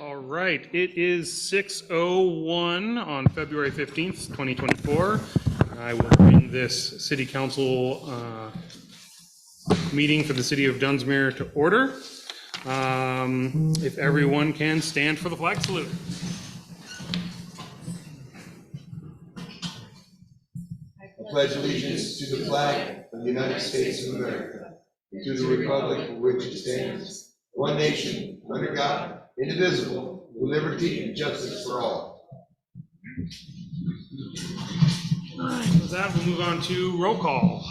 All right, it is 6:01 on February 15th, 2024. I will bring this city council meeting for the city of Dunsmuir to order. If everyone can stand for the flag salute. I pledge allegiance to the flag of the United States of America, and to the republic for which it stands, one nation, under God, indivisible, with liberty and justice for all. All right, with that, we'll move on to roll call.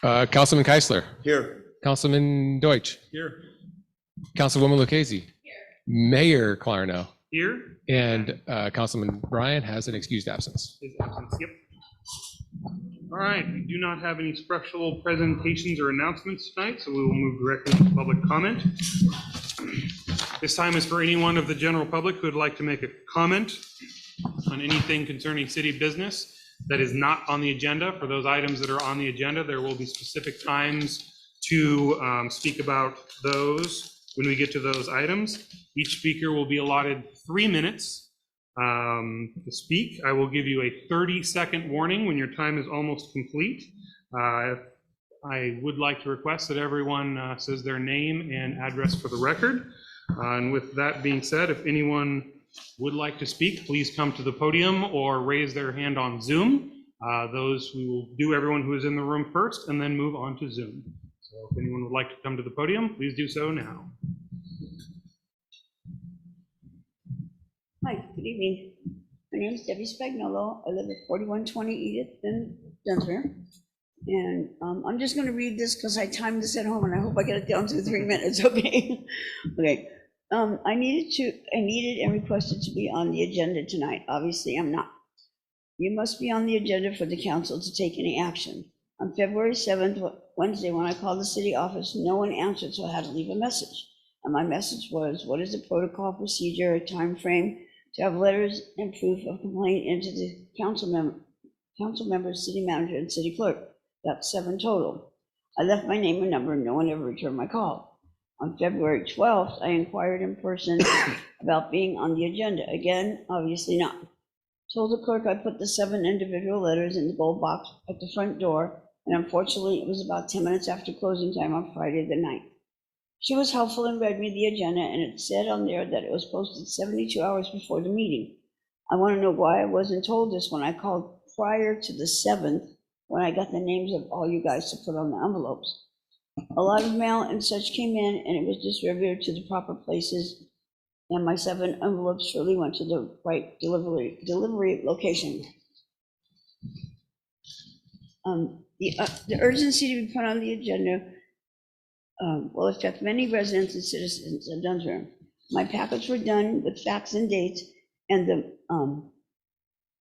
Councilman Keisler. Here. Councilman Deutsch. Here. Councilwoman Lucchese. Here. Mayor Clarno. Here. And Councilman Bryan has an excused absence. His absence, yep. All right, we do not have any special presentations or announcements tonight, so we will move directly to public comment. This time is for anyone of the general public who would like to make a comment on anything concerning city business that is not on the agenda. For those items that are on the agenda, there will be specific times to speak about those when we get to those items. Each speaker will be allotted 3 minutes to speak. I will give you a 30-second warning when your time is almost complete. I would like to request that everyone says their name and address for the record. And with that being said, if anyone would like to speak, please come to the podium or raise their hand on Zoom. Those we will do everyone who is in the room first and then move on to Zoom. So if anyone would like to come to the podium, please do so now. Hi, good evening. My name is Debbie Spagnolo. I live at 4120 Edith in Dunsmuir. And I'm just going to read this because I timed this at home and I hope I get it down to 3 minutes, okay? Okay. I needed and requested to be on the agenda tonight. Obviously, I'm not. You must be on the agenda for the council to take any action. On February 7th, Wednesday, when I called the city office, no one answered, so I had to leave a message. And my message was, what is the protocol, procedure, time frame to have letters and proof of complaint into the council members, city manager, and city clerk? That's 7 total. I left my name and number, and no one ever returned my call. On February 12th, I inquired in person about being on the agenda. Again, obviously not. Told the clerk I put the 7 individual letters in the gold box at the front door, and unfortunately, it was about 10 minutes after closing time on Friday the 9th. She was helpful and read me the agenda, and it said on there that it was posted 72 hours before the meeting. I want to know why I wasn't told this when I called prior to the 7th, when I got the names of all you guys to put on the envelopes. A lot of mail and such came in, and it was distributed to the proper places, and my 7 envelopes surely went to the right delivery location. The urgency to be put on the agenda will affect many residents and citizens of Dunsmuir. My packets were done with facts and dates, and the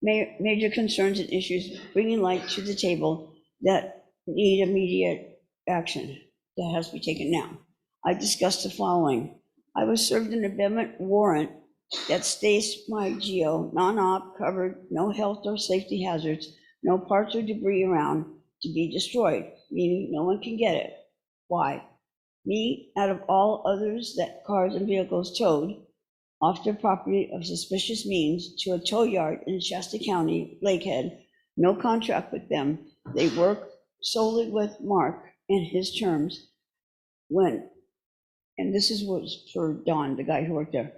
major concerns and issues bringing light to the table that need immediate action that has to be taken now. I discussed the following. I was served an amendment warrant that states my geo, non-op, covered, no health or safety hazards, no parts or debris around to be destroyed, meaning no one can get it. Why? Me, out of all others that cars and vehicles towed off their property of suspicious means to a tow yard in Shasta County, Lakehead, no contract with them. They work solely with Mark and his terms and this was for Don, the guy who worked there.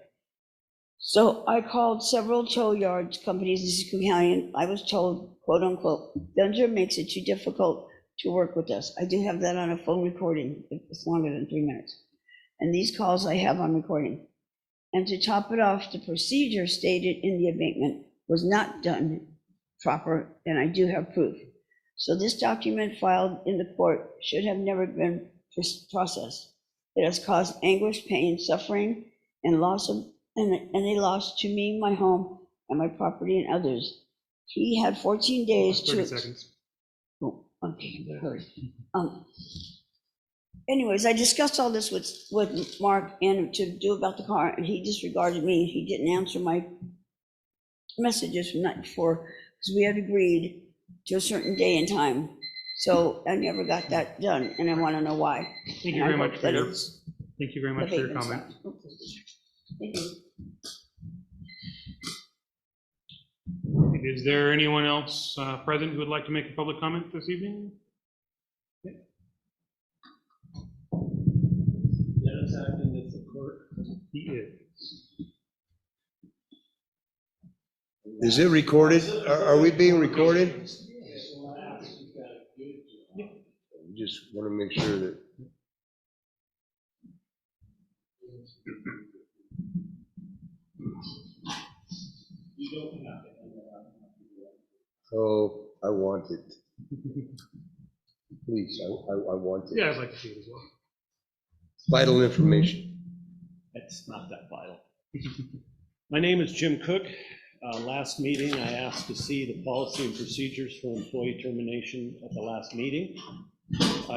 So I called several tow yards companies in Siskiyou County, and I was told, quote unquote, Dunsmuir makes it too difficult to work with us. I do have that on a phone recording. It's longer than 3 minutes. And these calls I have on recording. And to top it off, the procedure stated in the abatement was not done proper, and I do have proof. So this document filed in the court should have never been processed. It has caused anguish, pain, suffering, and loss of, and a loss to me, my home, and my property, and others. He had 14 days 30 seconds. Oh, okay, anyways, I discussed all this with Mark and to do about the car, and he disregarded me. He didn't answer my messages from night before because we had agreed to a certain day and time. So I never got that done, and I want to know why. Thank you very much for your Thank you very much for your abatement comment. stuff. Thank you. Is there anyone else present who would like to make a public comment this evening? Dennis Acton is the clerk. He is. Is it recorded? Are we being recorded? Just want to make sure that. Oh, I want it. Please, I want it. Yeah, I'd like to see it as well. Vital information. It's not that vital. My name is Jim Cook. Last meeting, I asked to see the policy and procedures for employee termination at the last meeting.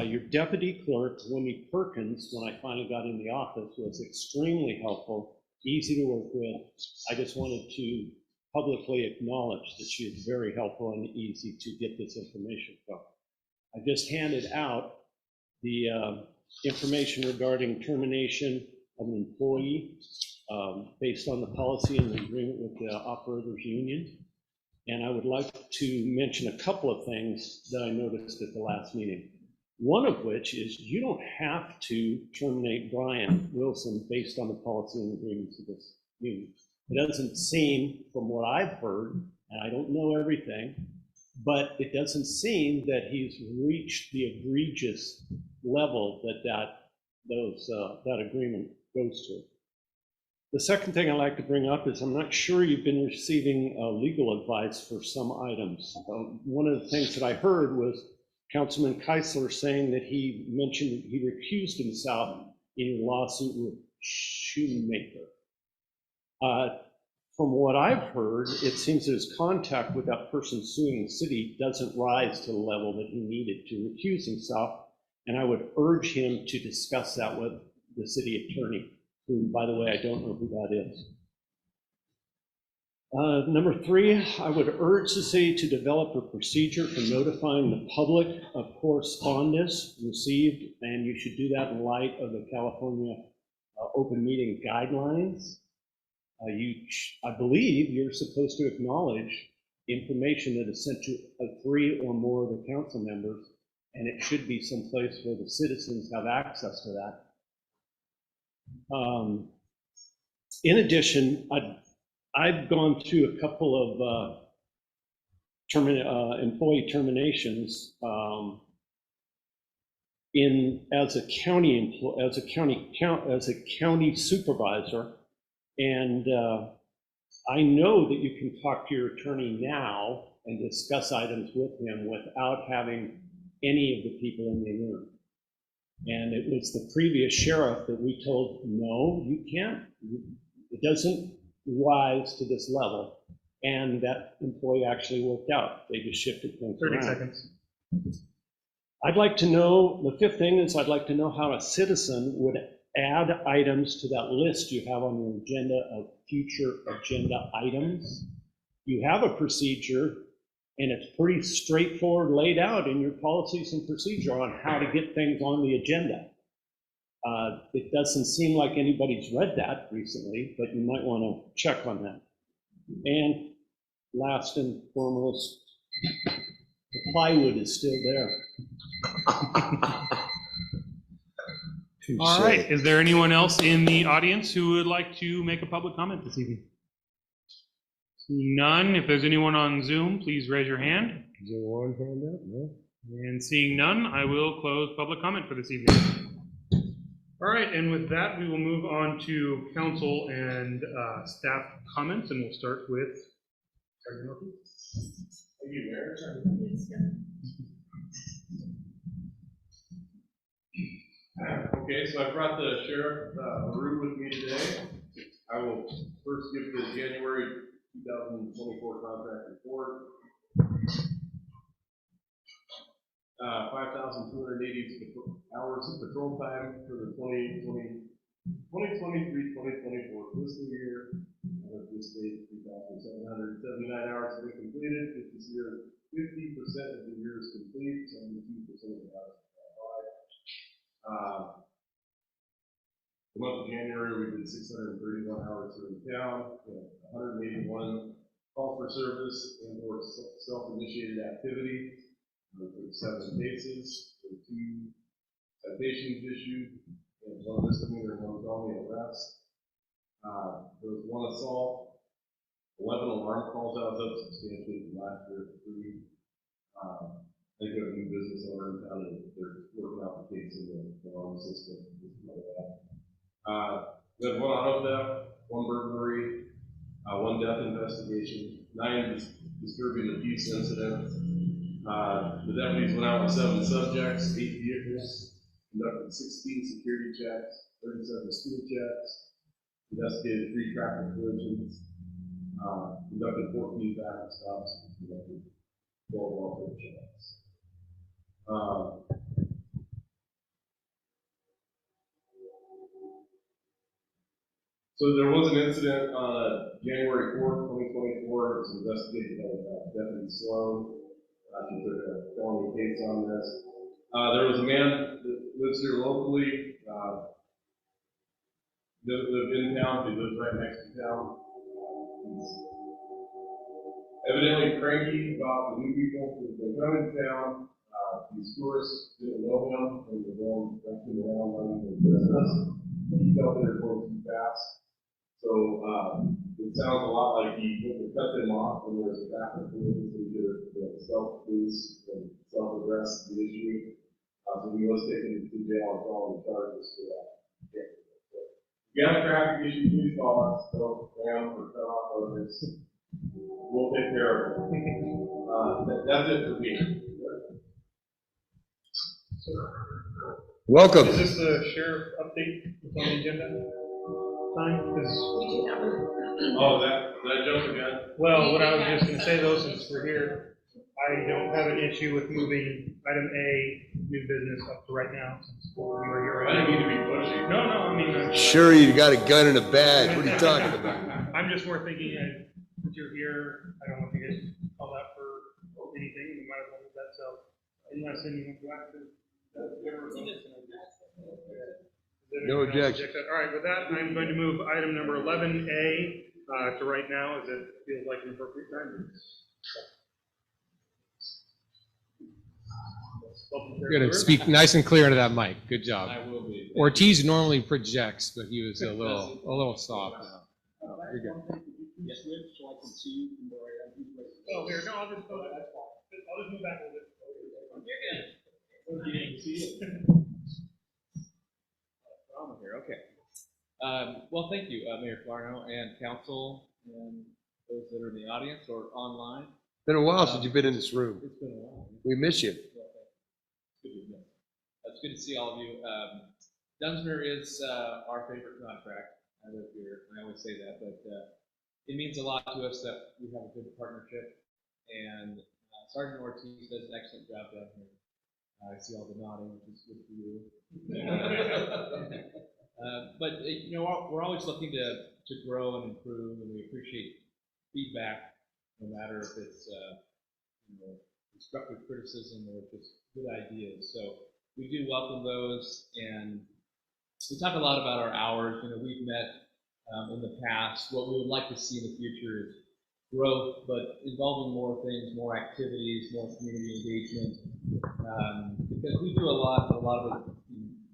Your deputy clerk, Wendy Perkins, when I finally got in the office, was extremely helpful, easy to work with. I just wanted to publicly acknowledge that she is very helpful and easy to get this information from. I just handed out the information regarding termination of an employee based on the policy and the agreement with the operators union. And I would like to mention a couple of things that I noticed at the last meeting. One of which is you don't have to terminate Brian Wilson based on the policy and agreements of this union. It doesn't seem, from what I've heard, and I don't know everything, but it doesn't seem that he's reached the egregious level that agreement goes to. The second thing I'd like to bring up is I'm not sure you've been receiving legal advice for some items. One of the things that I heard was Councilman Keisler saying that he mentioned he recused himself in a lawsuit with Shoemaker. From what I've heard, it seems that his contact with that person suing the city doesn't rise to the level that he needed to recuse himself. And I would urge him to discuss that with the city attorney, who, by the way, I don't know who that is. Number three, I would urge the city to develop a procedure for notifying the public of correspondence received, and you should do that in light of the California open meeting guidelines. I believe you're supposed to acknowledge information that is sent to 3 or more of the council members, and it should be someplace where the citizens have access to that. In addition, I've gone through a couple of employee terminations as a county supervisor, and I know that you can talk to your attorney now and discuss items with him without having any of the people in the room. And it was the previous sheriff that we told, no, you can't. It doesn't rise to this level. And that employee actually worked out. They just shifted things 30 around. seconds. I'd like to know, the fifth thing is I'd like to know how a citizen would add items to that list you have on your agenda of future agenda items. You have a procedure, and it's pretty straightforward, laid out in your policies and procedure on how to get things on the agenda. It doesn't seem like anybody's read that recently, but you might want to check on that. And last and foremost, the plywood is still there. All right, is there anyone else in the audience who would like to make a public comment this evening? Seeing none, if there's anyone on Zoom, please raise your hand. Is there one hand up? No. And seeing none, I will close public comment for this evening. All right, and with that, we will move on to council and staff comments, and we'll start with Sergeant Murphy. Thank you, Mayor. Okay, so I brought the Sheriff Maru with me today. I will first give the January 2024 contract report. 5,280 hours of patrol time for the 2023-2024 fiscal year. At this date, 3,779 hours have been completed. 50% of the year is complete. 72% of the hours. The month of January, we did 631 hours here in town, 181 calls for service and or self-initiated activity. There were 7 cases, there were 2 citations issued, and 1 misdemeanor and 1 felony arrest. There was 1 assault, 11 alarm calls. That was up substantially from last year at 3. They got a new business owner in town and they're working out the case in the alarm system. We had 1 auto theft, 1 burglary, 1 death investigation, 9 disturbing the peace incidents. The deputies went out with 7 subjects, 8 vehicles, conducted 16 security checks, 37 school checks, investigated 3 traffic collisions, conducted 14 traffic stops, conducted 12 welfare checks. So there was an incident on January 4th, 2024. It was investigated by Deputy Sloan. She took a felony case on this. There was a man that lives here locally, lived in town, he lives right next to town. He's evidently cranky about the new people who've been coming to town. These tourists didn't know him and were going around running their business. He felt they were going too fast. So it sounds a lot like he went to cut them off when there was a traffic collision, so he did a self-police and self-arrest the issue. So he was taken to jail and following the charges for that. If you have a traffic issue, please call us. Don't ram or cut off others. We'll take care of it. That's it for me. Welcome. Is this the sheriff update on the agenda? Time? Oh, that jump again? Well, what I was just gonna say though, since we're here, I don't have an issue with moving item A, new business, up to right now, since we were here. I didn't mean to be pushy. No, I mean. Sure, you got a gun and a badge. What are you talking about? I'm just more thinking that since you're here, I don't want you guys to call out for anything, we might as well do that, so unless anyone wants to. No objection. All right, with that, I'm going to move item number 11A to right now, as it feels like an appropriate time. You're gonna speak nice and clear into that mic. Good job. I will be. Ortiz normally projects, but he was a little soft now. Oh, you're good. Yes, so I can see you from where I am. Oh, here, no, I'll just go, that's fine. I'll just move back a little bit. You're good. I'm here, okay. Well, thank you, Mayor Clarno and council and those that are in the audience or online. Been a while since you've been in this room. It's been a while. We miss you. It's good to see all of you. Dunsmuir is our favorite contract. I live here, and I always say that, but it means a lot to us that we have a good partnership. And Sergeant Ortiz does an excellent job down here. I see all the nodding, which is good for you. But you know, we're always looking to grow and improve, and we appreciate feedback, no matter if it's constructive criticism or just good ideas. So we do welcome those, and we talk a lot about our hours. You know, we've met in the past. What we would like to see in the future is growth, but involving more things, more activities, more community engagement. Because we do a lot of it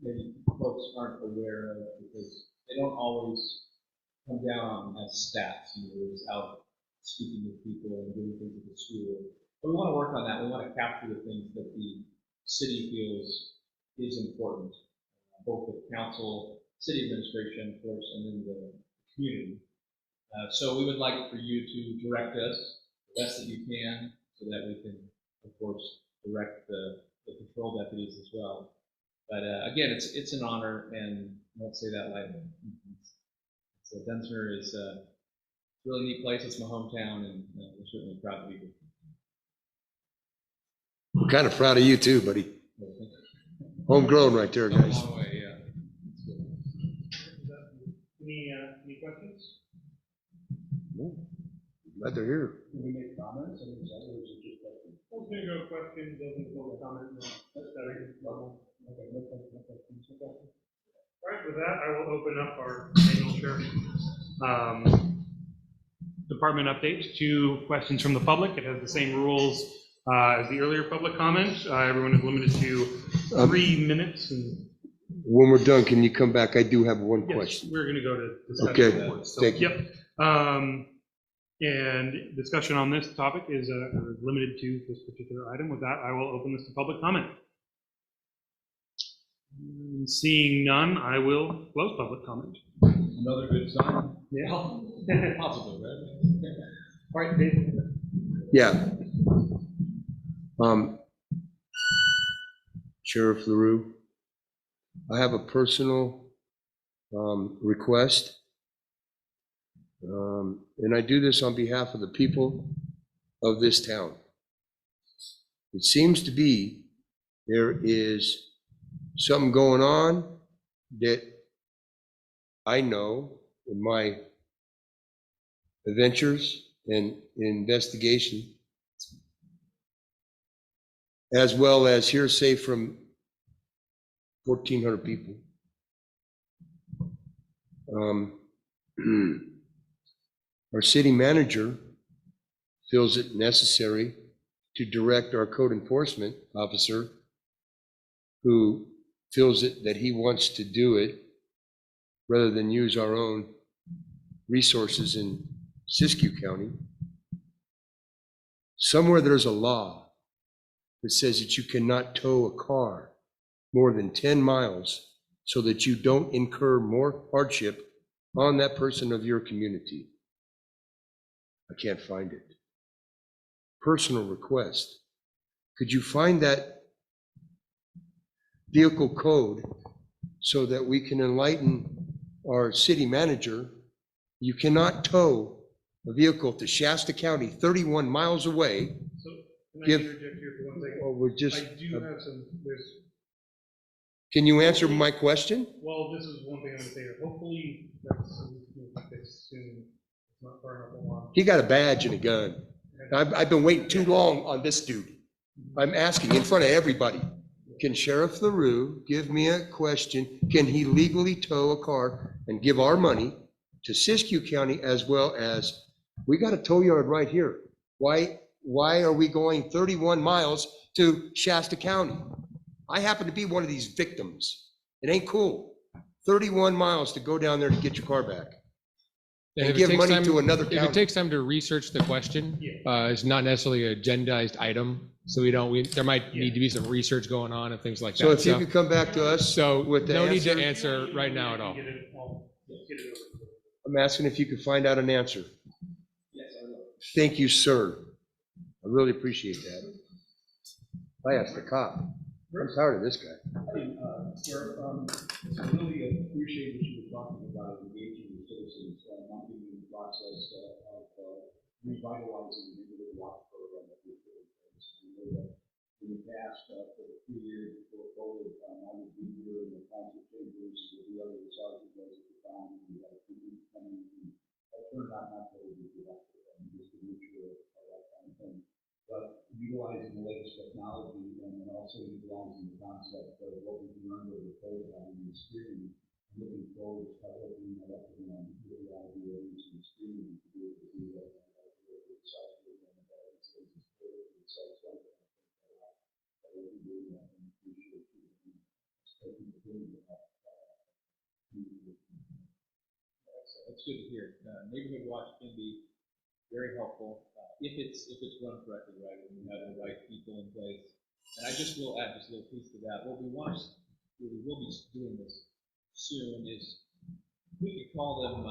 maybe folks aren't aware of, because they don't always come down as stats. You know, it's out speaking with people and doing things at the school. But we want to work on that. We want to capture the things that the city feels is important, both the council, city administration, of course, and then the community. So we would like for you to direct us the best that you can, so that we can, of course, direct the patrol deputies as well. But again, it's an honor, and I won't say that lightly. So Dunsmuir is a really neat place. It's my hometown, and we're certainly proud to be here. We're kind of proud of you too, buddy. Homegrown right there, Come a guys. long way, yeah. Any questions? Glad they're here. Can we make comments, or is that just questions? We're going to go questions, those are public comment. That's that level. Okay, no questions. All right, with that, I will open up our annual sheriff department update to questions from the public. It has the same rules as the earlier public comment. Everyone is limited to 3 minutes. And When we're done, can you come back? I do have one yes, question. we're going to go to discussion Okay, reports. So, thank you. Yep. And discussion on this topic is limited to this particular item. With that, I will open this to public comment. Seeing none, I will close public comment. Another good sign. Yeah. Possible, right? All right, Dave. Yeah. Sheriff LaRue, I have a personal request. And I do this on behalf of the people of this town. It seems to be there is something going on that I know in my adventures and investigation, as well as hearsay from 1,400 people. Our city manager feels it necessary to direct our code enforcement officer, who feels it that he wants to do it rather than use our own resources in Siskiyou County. Somewhere there's a law that says that you cannot tow a car more than 10 miles so that you don't incur more hardship on that person of your community. I can't find it. Personal request. Could you find that vehicle code so that we can enlighten our city manager? You cannot tow a vehicle to Shasta County 31 miles away. So can I Give- interject here for 1 second? Or we're just, I do have some, can you answer my question? well, this is one thing I'm going to say here. Hopefully that's fixed soon. It's not far enough along. He got a badge and a gun. I've been waiting too long on this dude. I'm asking in front of everybody. Can Sheriff LaRue give me a question? Can he legally tow a car and give our money to Siskiyou County, as well as, we got a tow yard right here. Why are we going 31 miles to Shasta County? I happen to be one of these victims. It ain't cool. 31 miles to go down there to get your car back. And if it give takes money time- to another If county. it takes time to research the question, it's not necessarily an agendized item, so there might need to be some research going on and things like that. So if you could come back to us So with the no need to answer, answer right now at all. Get it over. I'm asking if you could find out an answer. Yes, I will. Thank you, sir. I really appreciate that. I asked the cop. I'm tired of this guy. Sir, I really appreciate what you were talking about, engaging with citizens, not being in the process of revitalizing the neighborhood watch program that we've put in place. I know that in the past, for the 3 years before COVID, I would be here in the council chambers with the other sergeant was at the time, and we had a few people coming in. That turned out not to be productive, just to make sure of that kind of thing. But utilizing the latest technology and then also utilizing the concept of what we can learn over COVID having the streaming, looking forward to opening that up and with the idea of using streaming to be able to do that. That's good to hear. Neighborhood watch can be very helpful if it's run correctly, right? When you have the right people in place. And I just will add just a little piece to that. What we will be doing this soon is we could call them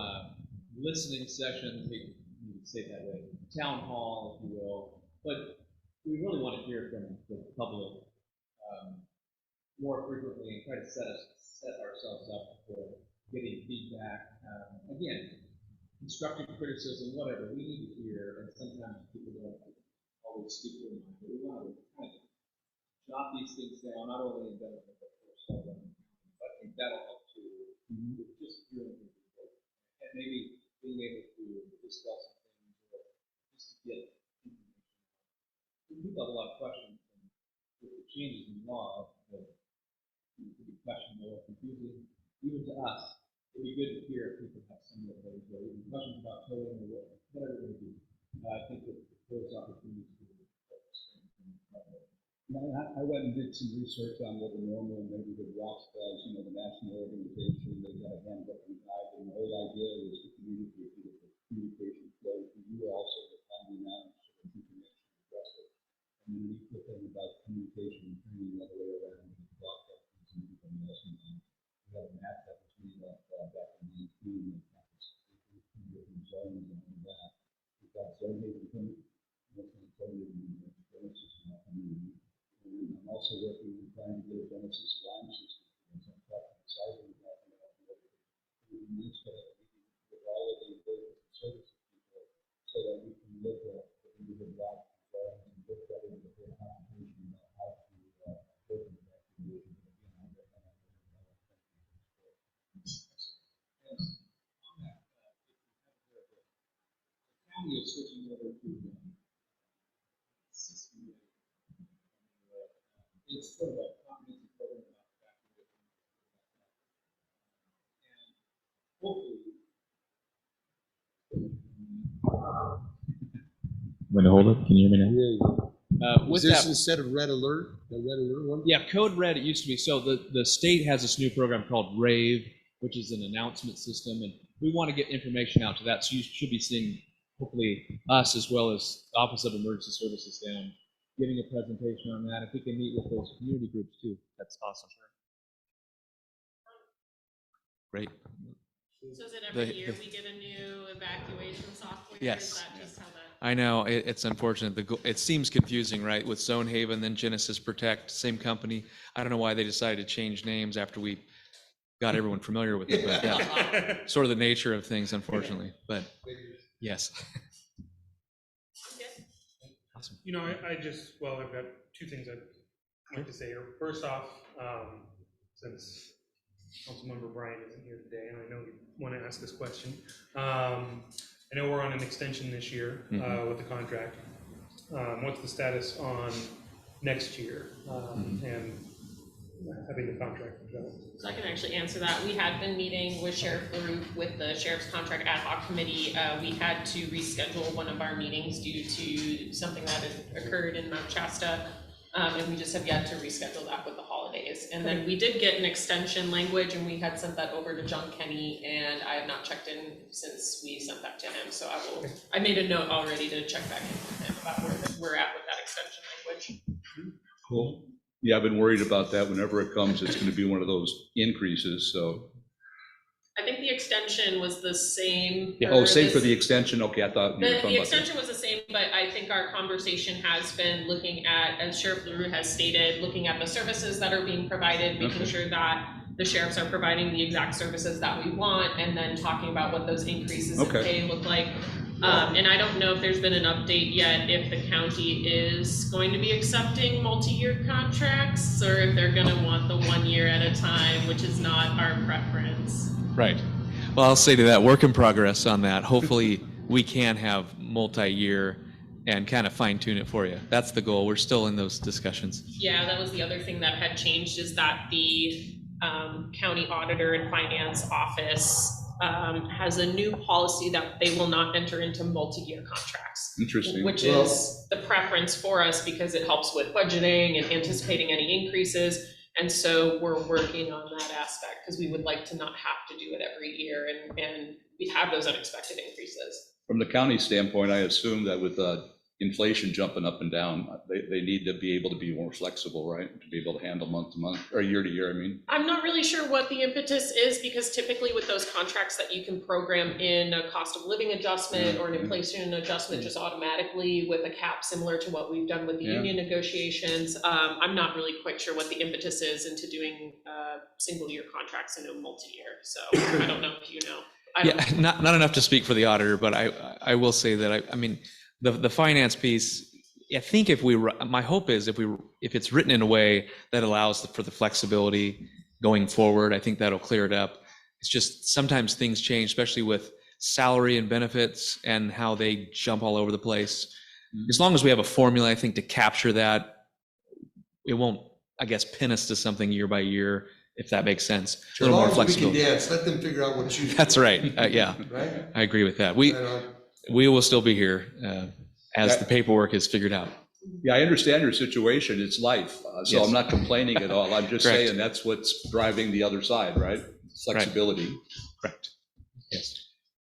listening sessions. We can say it that way, town hall, if you will. But we really want to hear from the public more frequently and try to set ourselves up for getting feedback. Again, constructive criticism, whatever, we need to hear, and sometimes people don't always speak their mind, but we want to kind of jot these things down, not only in benefit, but for ourselves. I think that'll help too, with just hearing from people, and maybe being able to discuss things, or just to get information. People have a lot of questions, and with the changes in law, that could be questionable or confusing. even to us, it'd be good to hear if people have some of those, questions about towing or whatever it may be. I think that those opportunities. I went and did some research on what the normal neighborhood watch does, you know, the national organization, they got a handbook and guide, and the whole idea is to communicate, the communication flow to you also, the timely manner, so that you can actually address it. And then you put them about communication and training the other way around, and broadcast and something else. And we have a map that was made up back in 19, and it's different zones and all that. We've got zone haven, I'm also working on trying to get a Genesis alarm system. So I'm talking excited about with all of the services people so that we can look at the individual life and look at it with a conversation about how to work in that community. The county is switching over to it's sort of a comprehensive program about evacuation. And hopefully. I'm going to hold it. Can you hear me now? With Is this that, instead of red alert, the red alert one? yeah, Code Red, it used to be. So the state has this new program called RAVE, which is an announcement system, and we want to get information out to that. So you should be seeing, hopefully, us as well as the Office of Emergency Services down, giving a presentation on that. If we can meet with those community groups too, that's awesome. Great. So is it every year we get a new evacuation software? Yes. Is that just how that? I know, it's unfortunate. It seems confusing, right? With Zone Haven, then Genesis Protect, same company. I don't know why they decided to change names after we got everyone familiar with it, but yeah, sort of the nature of things, unfortunately. But yes. Awesome. You know, I've got two things I'd like to say here. First off, since Councilmember Bryant isn't here today, and I know you want to ask this question, I know we're on an extension this year with the contract. What's the status on next year and having the contract developed? So I can actually answer that. We had been meeting with Sheriff LaRue with the Sheriff's Contract Ad Hoc Committee. We had to reschedule one of our meetings due to something that had occurred in Mount Shasta. And we just have yet to reschedule that with the holidays. And then we did get an extension language, and we had sent that over to John Kenny, and I have not checked in since we sent that to him. So I made a note already to check back in with him about where we're at with that extension language. Cool. Yeah, I've been worried about that. Whenever it comes, it's going to be one of those increases, so. I think the extension was the same. Yeah, same for the extension. Okay, I thought you were talking about the extension was the same, but I think our conversation has been looking at, as Sheriff LaRue has stated, looking at the services that are being provided, making sure that the sheriffs are providing the exact services that we want, and then talking about what those increases in pay look like. And I don't know if there's been an update yet if the county is going to be accepting multi-year contracts, or if they're going to want the 1 year at a time, which is not our preference. Right. Well, I'll say to that, work in progress on that. Hopefully we can have multi-year and kind of fine tune it for you. That's the goal. We're still in those discussions. Yeah, that was the other thing that had changed, is that the county auditor and finance office has a new policy that they will not enter into multi-year contracts. Interesting. Which is the preference for us because it helps with budgeting and anticipating any increases. And so we're working on that aspect because we would like to not have to do it every year and we have those unexpected increases. From the county standpoint, I assume that with inflation jumping up and down, they need to be able to be more flexible, right? To be able to handle month to month or year to year, I mean. I'm not really sure what the impetus is, because typically with those contracts that you can program in a cost of living adjustment or an inflation adjustment just automatically with a cap similar to what we've done with the union negotiations. I'm not really quite sure what the impetus is into doing single year contracts into a multi-year. So I don't know if you know. Not enough to speak for the auditor, but I will say that I mean, the finance piece, I think my hope is if it's written in a way that allows for the flexibility going forward, I think that'll clear it up. It's just sometimes things change, especially with salary and benefits and how they jump all over the place. As long as we have a formula, I think, to capture that, it won't, I guess, pin us to something year by year. if that makes sense. A As little more long as we can flexibility. dance, let them figure out what you. That's right. Yeah, Right? I agree with that. Right on. We will still be here as the paperwork is figured out. Yeah, I understand your situation. It's life. So Yes. I'm not complaining at all. I'm just Correct. saying that's what's driving the other side, right? Flexibility. Correct. Yes.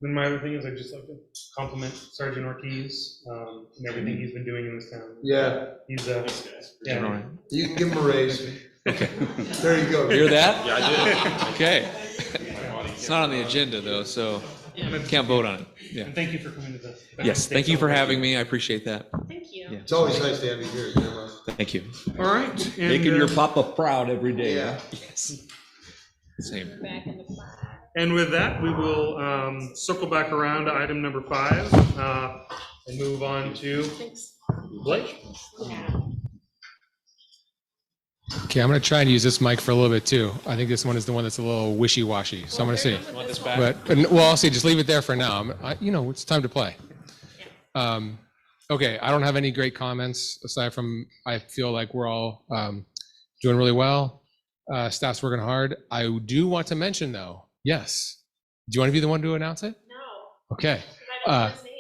Then my other thing is I'd just like to compliment Sergeant Ortiz and everything he's been doing in this town. Yeah, He's All yeah. right. you can give them a raise. Okay. There you go. Hear that? Yeah, I did. Okay. It's not on the agenda though, so can't vote on it. Yeah. And thank you for coming to this. Yes. Thank you for having me. I appreciate that. Thank you. Yeah. It's always nice to have you here, Gemma. Thank you. All right. And, Making your papa proud every day. Yeah. Yes. Same. Back in the flag. And with that, we will circle back around to item number 5 and move on to Thanks. Blake. Yeah. Okay, I'm going to try and use this mic for a little bit too. I think this one is the one that's a little wishy-washy, so I'm going to see. Want this back? But, well, I'll see, just leave it there for now. It's time to play. Okay, I don't have any great comments aside from I feel like we're all doing really well. Staff's working hard. I do want to mention though, yes. Do you want to be the one to announce it? No. Okay. I don't know his name.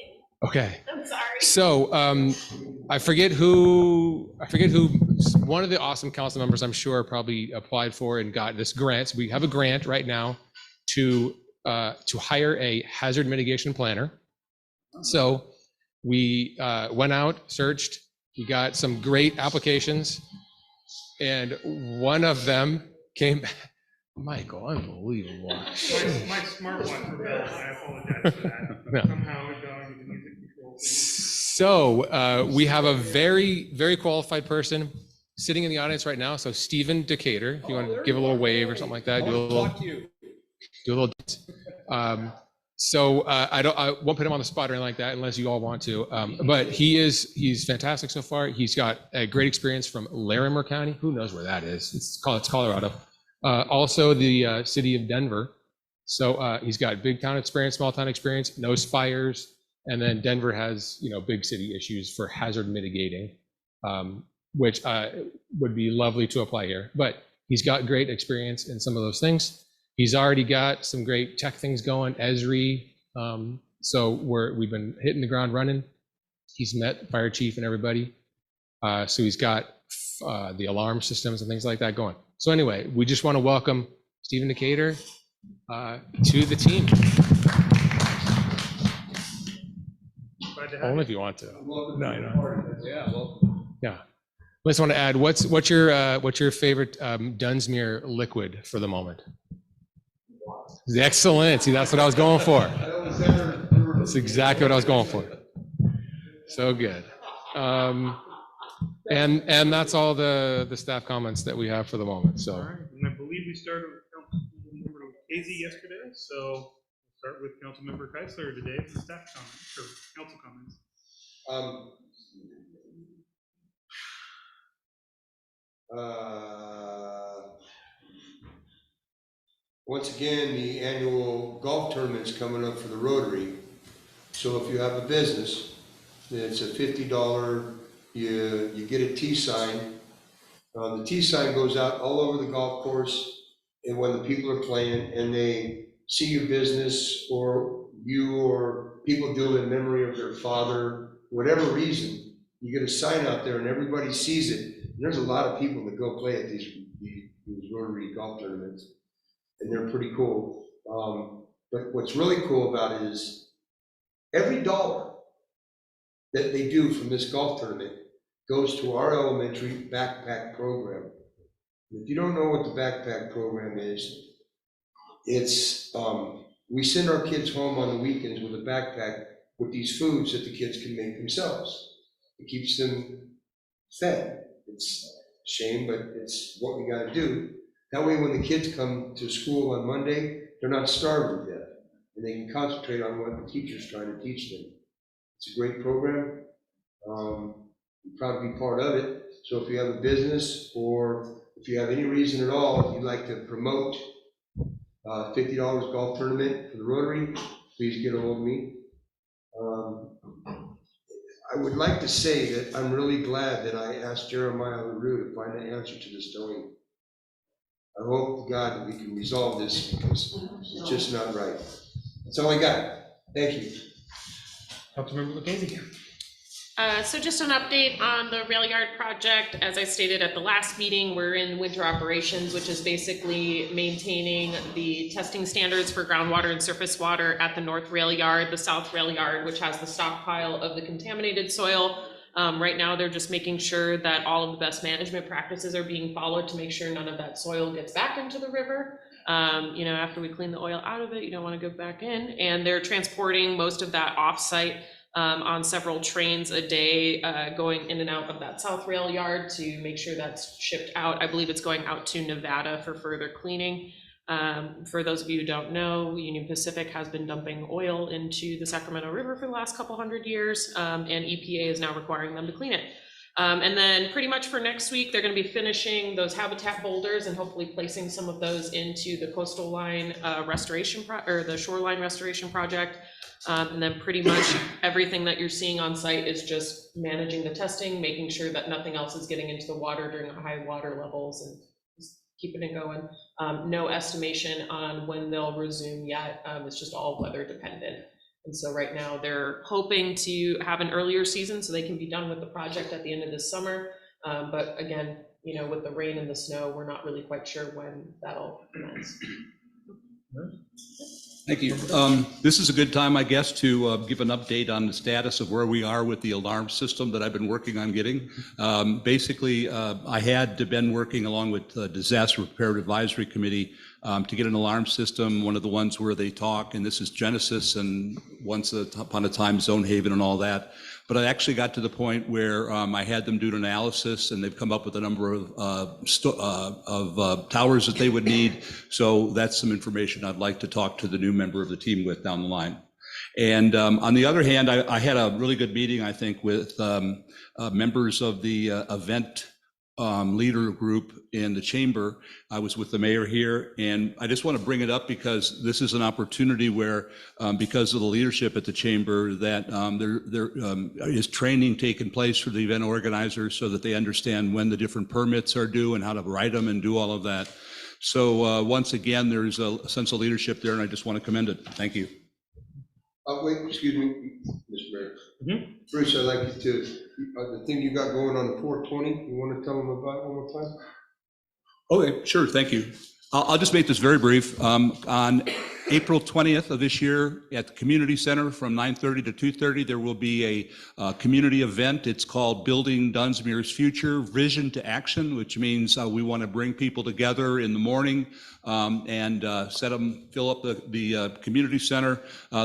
Okay. I'm sorry. So I forget who, one of the awesome council members I'm sure probably applied for and got this grant. So we have a grant right now to hire a hazard mitigation planner. So we went out, searched, we got some great applications, and one of them came back. Michael, unbelievable. My smartwatch rebelled. I apologize for that. No. Somehow it got into the music control thing. So we have a very, very qualified person sitting in the audience right now. So Stephen Decatur, if you want to give a little wave or something like that, do a little. I won't put him on the spot or anything like that unless you all want to. But he's fantastic so far. He's got a great experience from Larimer County. Who knows where that is? It's Colorado. Also the city of Denver. So he's got big town experience, small town experience, knows fires. And then Denver has, big city issues for hazard mitigating, which would be lovely to apply here. But he's got great experience in some of those things. He's already got some great tech things going, Esri. So we've been hitting the ground running. He's met fire chief and everybody. So he's got the alarm systems and things like that going. So anyway, we just want to welcome Stephen Decatur to the team. Only if you want to. No, you don't. Yeah, well. Yeah. I just want to add, what's your favorite Dunsmuir liquid for the moment? Excellent. See, that's what I was going for. That's exactly what I was going for. So good. And that's all the staff comments that we have for the moment. So. All right, and I believe we started with Councilmember Casey yesterday, so we'll start with Councilmember Keisler today for staff comments or council comments. Once again, the annual golf tournament's coming up for the Rotary. So if you have a business, it's a $50, you get a T sign. The T sign goes out all over the golf course, and when the people are playing and they see your business or you or people do it in memory of their father, whatever reason, you get a sign out there and everybody sees it. And there's a lot of people that go play at these Rotary golf tournaments, and they're pretty cool. But what's really cool about it is every dollar that they do from this golf tournament goes to our elementary backpack program. If you don't know what the backpack program is, it's we send our kids home on the weekends with a backpack with these foods that the kids can make themselves. It keeps them fed. It's a shame, but it's what we got to do. That way, when the kids come to school on Monday, they're not starving to death, and they can concentrate on what the teacher's trying to teach them. It's a great program. I'm proud to be part of it. So if you have a business or if you have any reason at all, if you'd like to promote $50 golf tournament for the Rotary, please get a hold of me. I would like to say that I'm really glad that I asked Jeremiah LaRue to find the answer to the stone. I hope to God that we can resolve this because it's just not right. That's all I got. Thank you. Councilmember Lucchese. So just an update on the rail yard project. As I stated at the last meeting, we're in winter operations, which is basically maintaining the testing standards for groundwater and surface water at the north rail yard, the south rail yard, which has the stockpile of the contaminated soil. Right now, they're just making sure that all of the best management practices are being followed to make sure none of that soil gets back into the river. After we clean the oil out of it, you don't want to go back in. And they're transporting most of that offsite on several trains a day, going in and out of that south rail yard to make sure that's shipped out. I believe it's going out to Nevada for further cleaning. For those of you who don't know, Union Pacific has been dumping oil into the Sacramento River for the last couple hundred years, and EPA is now requiring them to clean it. And then pretty much for next week, they're going to be finishing those habitat boulders and hopefully placing some of those into the coastal line restoration or the shoreline restoration project. And then pretty much everything that you're seeing on site is just managing the testing, making sure that nothing else is getting into the water during high water levels and just keeping it going. No estimation on when they'll resume yet. It's just all weather dependent. And so right now they're hoping to have an earlier season so they can be done with the project at the end of this summer. But again, with the rain and the snow, we're not really quite sure when that'll commence. Thank you. This is a good time, I guess, to give an update on the status of where we are with the alarm system that I've been working on getting. Basically, I had been working along with the Disaster Prepared Advisory Committee to get an alarm system, one of the ones where they talk, and this is Genesis and once upon a time Zone Haven and all that. But I actually got to the point where I had them do an analysis, and they've come up with a number of towers that they would need. So that's some information I'd like to talk to the new member of the team with down the line. And on the other hand, I had a really good meeting, I think, with members of the event leader group in the chamber. I was with the mayor here, and I just want to bring it up because this is an opportunity where, because of the leadership at the chamber, that there is training taking place for the event organizers so that they understand when the different permits are due and how to write them and do all of that. So once again, there's a sense of leadership there, and I just want to commend it. Thank you. Wait, excuse me, Mr. Mayor. Mm-hmm. Bruce, I'd like you to, the thing you got going on the 420, you want to tell them about it one more time? Okay, sure, thank you. I'll just make this very brief. On April 20th of this year at the community center from 9:30 to 2:30, there will be a community event. It's called Building Dunsmuir's Future, Vision to Action, which means we want to bring people together in the morning and fill up the community center.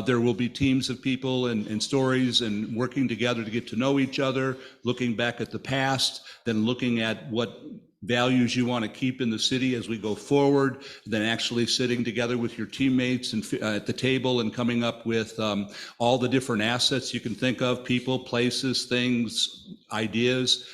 There will be teams of people and stories and working together to get to know each other, looking back at the past, then looking at what values you want to keep in the city as we go forward, then actually sitting together with your teammates and at the table and coming up with all the different assets you can think of, people, places, things, ideas,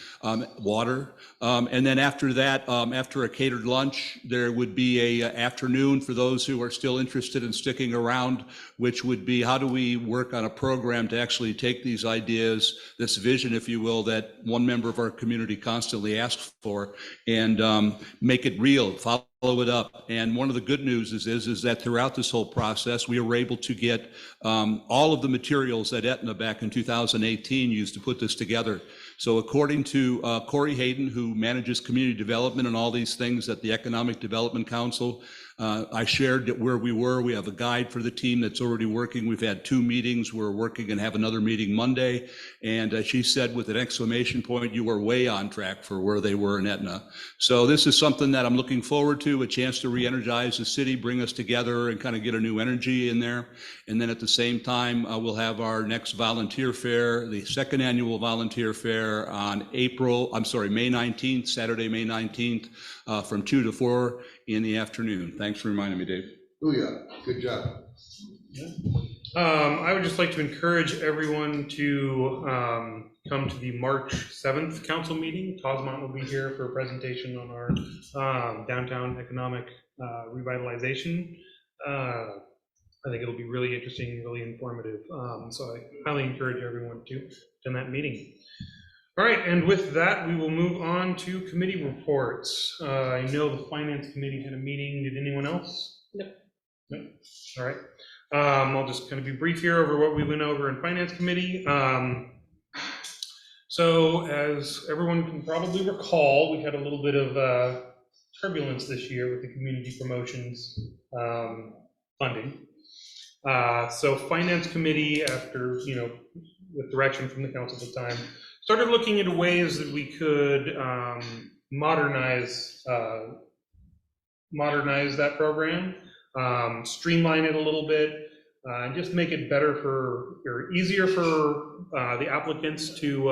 water. And then after that, after a catered lunch, there would be a afternoon for those who are still interested in sticking around, which would be how do we work on a program to actually take these ideas, this vision, if you will, that one member of our community constantly asks for, and make it real, follow it up. And one of the good news is that throughout this whole process, we were able to get all of the materials that Aetna back in 2018 used to put this together. So according to Corey Hayden, who manages community development and all these things at the Economic Development Council, I shared where we were. We have a guide for the team that's already working. We've had 2 meetings. We're working and have another meeting Monday. And she said with an exclamation point, you are way on track for where they were in Aetna. So this is something that I'm looking forward to, a chance to re-energize the city, bring us together and kind of get a new energy in there. And then at the same time, we'll have our next volunteer fair, the 2nd annual volunteer fair on May 19th, Saturday, May 19th, from 2 to 4 in the afternoon. Thanks for reminding me, Dave. Booyah, good job. I would just like to encourage everyone to come to the March 7th council meeting. Cosmont will be here for a presentation on our downtown economic revitalization. I think it'll be really interesting, really informative. So I highly encourage everyone to attend that meeting. All right, and with that, we will move on to committee reports. I know the Finance Committee had a meeting. Did anyone else? No. No? All right. I'll just kind of be brief here over what we went over in Finance Committee. So as everyone can probably recall, we had a little bit of turbulence this year with the community promotions funding. So Finance Committee, after, with direction from the council at the time, started looking into ways that we could modernize that program, streamline it a little bit, and just make it better or easier for the applicants to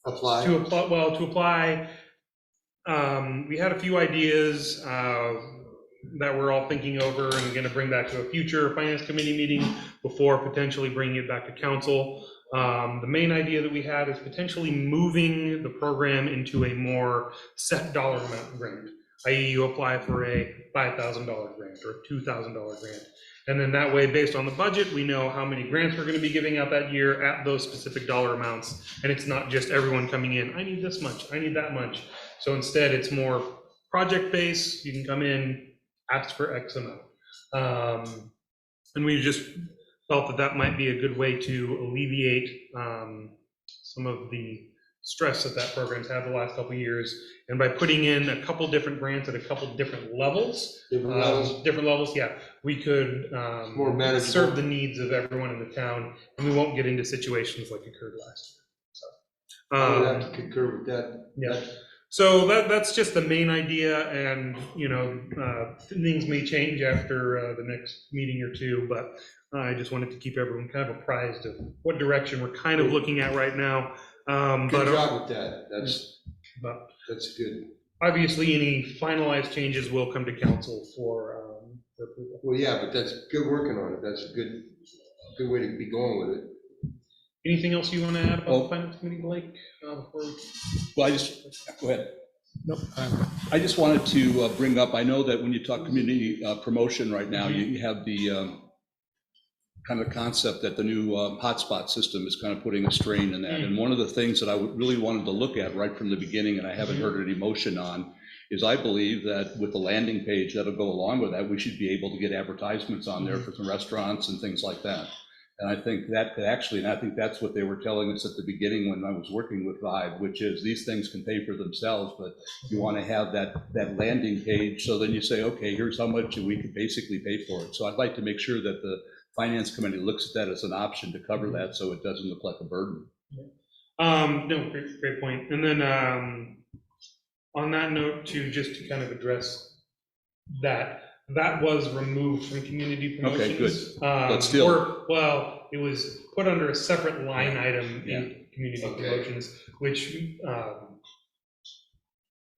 Apply. apply. We had a few ideas that we're all thinking over and going to bring back to a future Finance Committee meeting before potentially bringing it back to council. The main idea that we had is potentially moving the program into a more set dollar amount grant, i.e. you apply for a $5,000 grant or a $2,000 grant. And then that way, based on the budget, we know how many grants we're going to be giving out that year at those specific dollar amounts. And it's not just everyone coming in, I need this much, I need that much. So instead, it's more project-based. You can come in, ask for X amount. And we just felt that that might be a good way to alleviate some of the stress that program's had the last couple of years. And by putting in a couple different grants at a couple different levels, yeah, we could More manageable. serve the needs of everyone in the town, and we won't get into situations like occurred last year. So, I would have to concur with that. yeah. So that's just the main idea, and things may change after the next meeting or two, but I just wanted to keep everyone kind of apprised of what direction we're kind of looking at right now. Good job with that. That's good. Obviously, any finalized changes will come to council for approval. Well, yeah, but that's good working on it. That's a good way to be going with it. Anything else you want to add about the Finance Committee, Blake? Well, go ahead. Nope. I just wanted to bring up, I know that when you talk community promotion right now, you have the kind of concept that the new hotspot system is kind of putting a strain in that. And one of the things that I really wanted to look at right from the beginning, and I haven't heard any motion on, is I believe that with the landing page that'll go along with that, we should be able to get advertisements on there for some restaurants and things like that. And I think that could actually, and I think that's what they were telling us at the beginning when I was working with Vibe, which is these things can pay for themselves, but you want to have that landing page. So then you say, okay, here's how much we could basically pay for it. So I'd like to make sure that the Finance Committee looks at that as an option to cover that, so it doesn't look like a burden. No, great point. And then on that note, just to kind of address that was removed from community promotions. Okay, good. But still, it was put under a separate line item in community promotions, which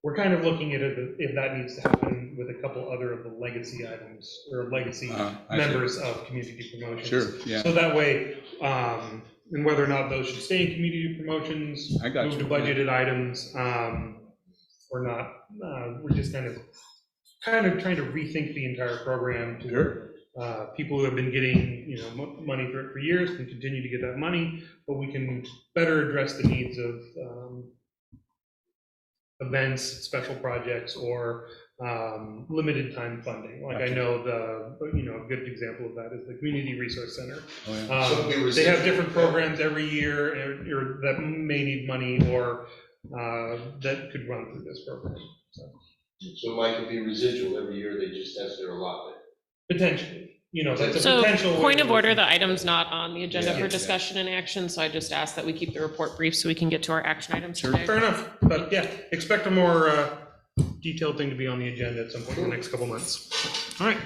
we're kind of looking at it if that needs to happen with a couple other of the legacy items or legacy members of community promotions. Sure, yeah. So that way, and whether or not those should stay in community promotions, move to budgeted items, or not, we're just kind of trying to rethink the entire program to people who have been getting money for years can continue to get that money, but we can better address the needs of events, special projects, or limited time funding. Like I know a good example of that is the Community Resource Center. They have different programs every year or that may need money or that could run through this program. So it might be residual every year, they just have their allotment. Potentially, that's a So, potential. point of order, the item's not on the agenda for discussion and action, so I just ask that we keep the report brief so we can get to our action items today. Fair enough, but yeah, expect a more detailed thing to be on the agenda at some point in the next couple months. All right.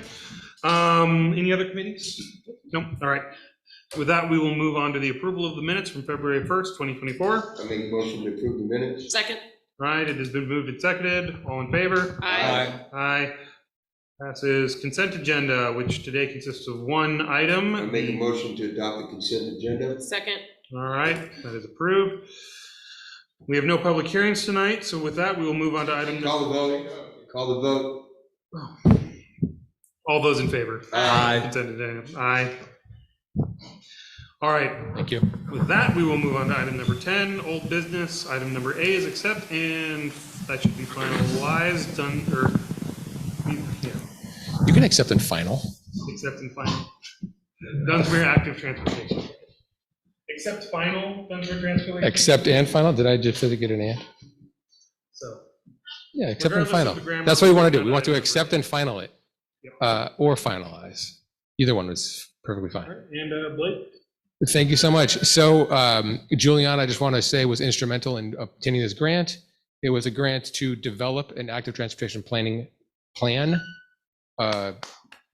Any other committees? Nope. All right. With that, we will move on to the approval of the minutes from February 1st, 2024. I make a motion to approve the minutes. Second. All right, it has been moved and seconded. All in favor? Aye. Aye. Passes. Consent agenda, which today consists of one item. I make a motion to adopt the consent agenda. Second. All right, that is approved. We have no public hearings tonight, so with that, we will move on to item. Call the vote. Call the vote. All those in favor? Aye. Consent agenda. Aye. All right, Thank you. with that, we will move on to item number 10, old business. Item number A is accept, and that should be finalized, done, or, yeah, You can accept and final. accept and final. Dunsmuir active transportation. Accept final Dunsmuir transportation. Accept and final. Did I just get an and? So, Yeah, accept and Regardless final. of the grammar, That's what we want to we're do. We want to gonna- accept and final it, Yep. or finalize. Either one is perfectly all fine. right, and Blake? Thank you so much. So Juliana, I just want to say, was instrumental in obtaining this grant. It was a grant to develop an active transportation planning plan.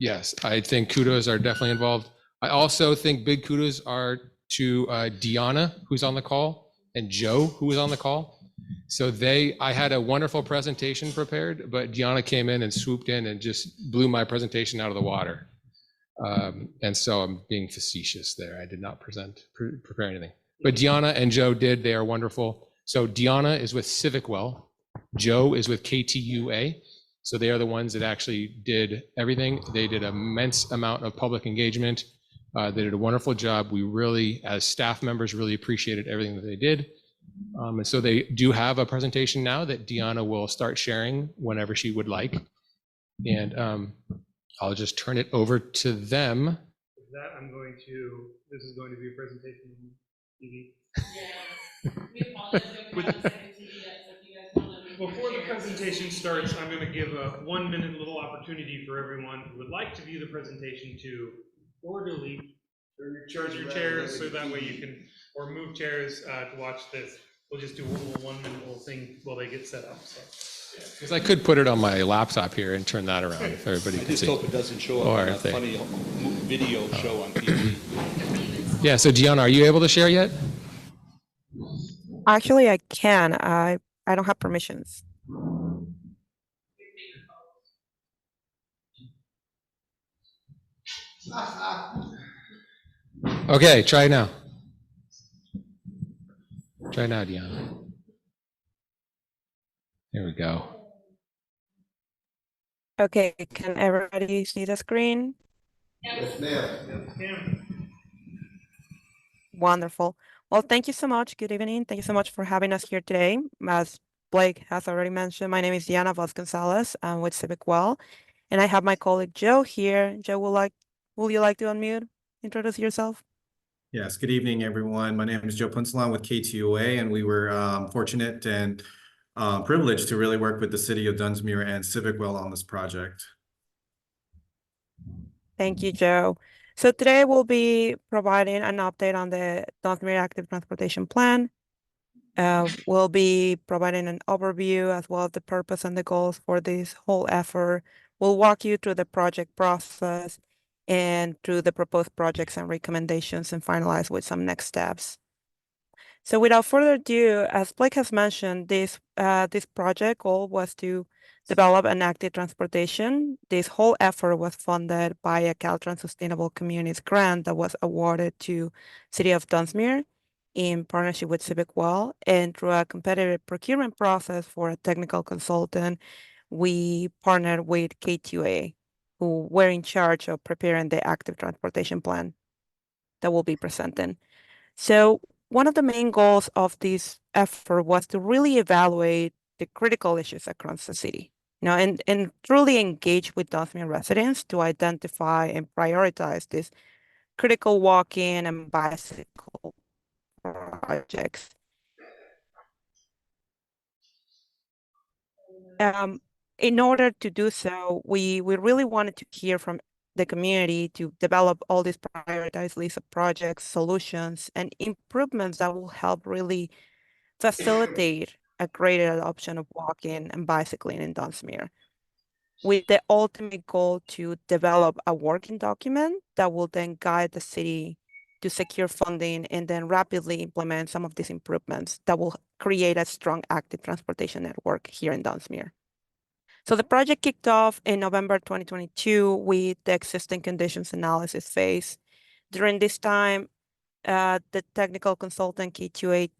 Yes, I think kudos are definitely involved. I also think big kudos are to Deanna, who's on the call, and Joe, who was on the call. So I had a wonderful presentation prepared, but Deanna came in and swooped in and just blew my presentation out of the water. And so I'm being facetious there. I did not prepare anything. But Deanna and Joe did. They are wonderful. So Deanna is with CivicWell. Joe is with KTUA. So they are the ones that actually did everything. They did an immense amount of public engagement. They did a wonderful job. We really, as staff members, really appreciated everything that they did. And so they do have a presentation now that Deanna will start sharing whenever she would like. And I'll just turn it over to them. With that, this is going to be a presentation on TV. Yeah. We apologize. We don't have a second TV yet, so if you guys want to. Before the presentation starts, I'm going to give a 1-minute little opportunity for everyone who would like to view the presentation to orderly charge your chairs so that way you can, or move chairs to watch this. We'll just do a little 1-minute little thing while they get set up. So. Because I could put it on my laptop here and turn that around if everybody I can just see. hope it doesn't show up Or on a if they- funny video show on TV. Yeah, so Deanna, are you able to share yet? Actually, I can. I don't have permissions. Okay, try now. Try now, Deanna. There we go. Okay, can everybody see the screen? Yes, ma'am. Wonderful. Well, thank you so much. Good evening. Thank you so much for having us here today. As Blake has already mentioned, my name is Diana Vasconcelos. I'm with CivicWell, and I have my colleague Joe here. Joe, will you like to unmute? Introduce yourself. Yes, good evening, everyone. My name is Joe Punsalan with KTUA, and we were fortunate and privileged to really work with the city of Dunsmuir and CivicWell on this project. Thank you, Joe. So today we'll be providing an update on the Dunsmuir Active Transportation Plan. We'll be providing an overview as well as the purpose and the goals for this whole effort. We'll walk you through the project process and through the proposed projects and recommendations and finalize with some next steps. So without further ado, as Blake has mentioned, this project goal was to develop an active transportation. This whole effort was funded by a Caltrans Sustainable Communities grant that was awarded to City of Dunsmuir in partnership with CivicWell, and through a competitive procurement process for a technical consultant, we partnered with KTUA, who were in charge of preparing the active transportation plan that we'll be presenting. So one of the main goals of this effort was to really evaluate the critical issues across the city, and truly engage with Dunsmuir residents to identify and prioritize these critical walking and bicycle projects. In order to do so, we really wanted to hear from the community to develop all these prioritized list of projects, solutions, and improvements that will help really facilitate a greater adoption of walking and bicycling in Dunsmuir, with the ultimate goal to develop a working document that will then guide the city to secure funding and then rapidly implement some of these improvements that will create a strong active transportation network here in Dunsmuir. So the project kicked off in November 2022 with the existing conditions analysis phase. During this time, the technical consultant KTUA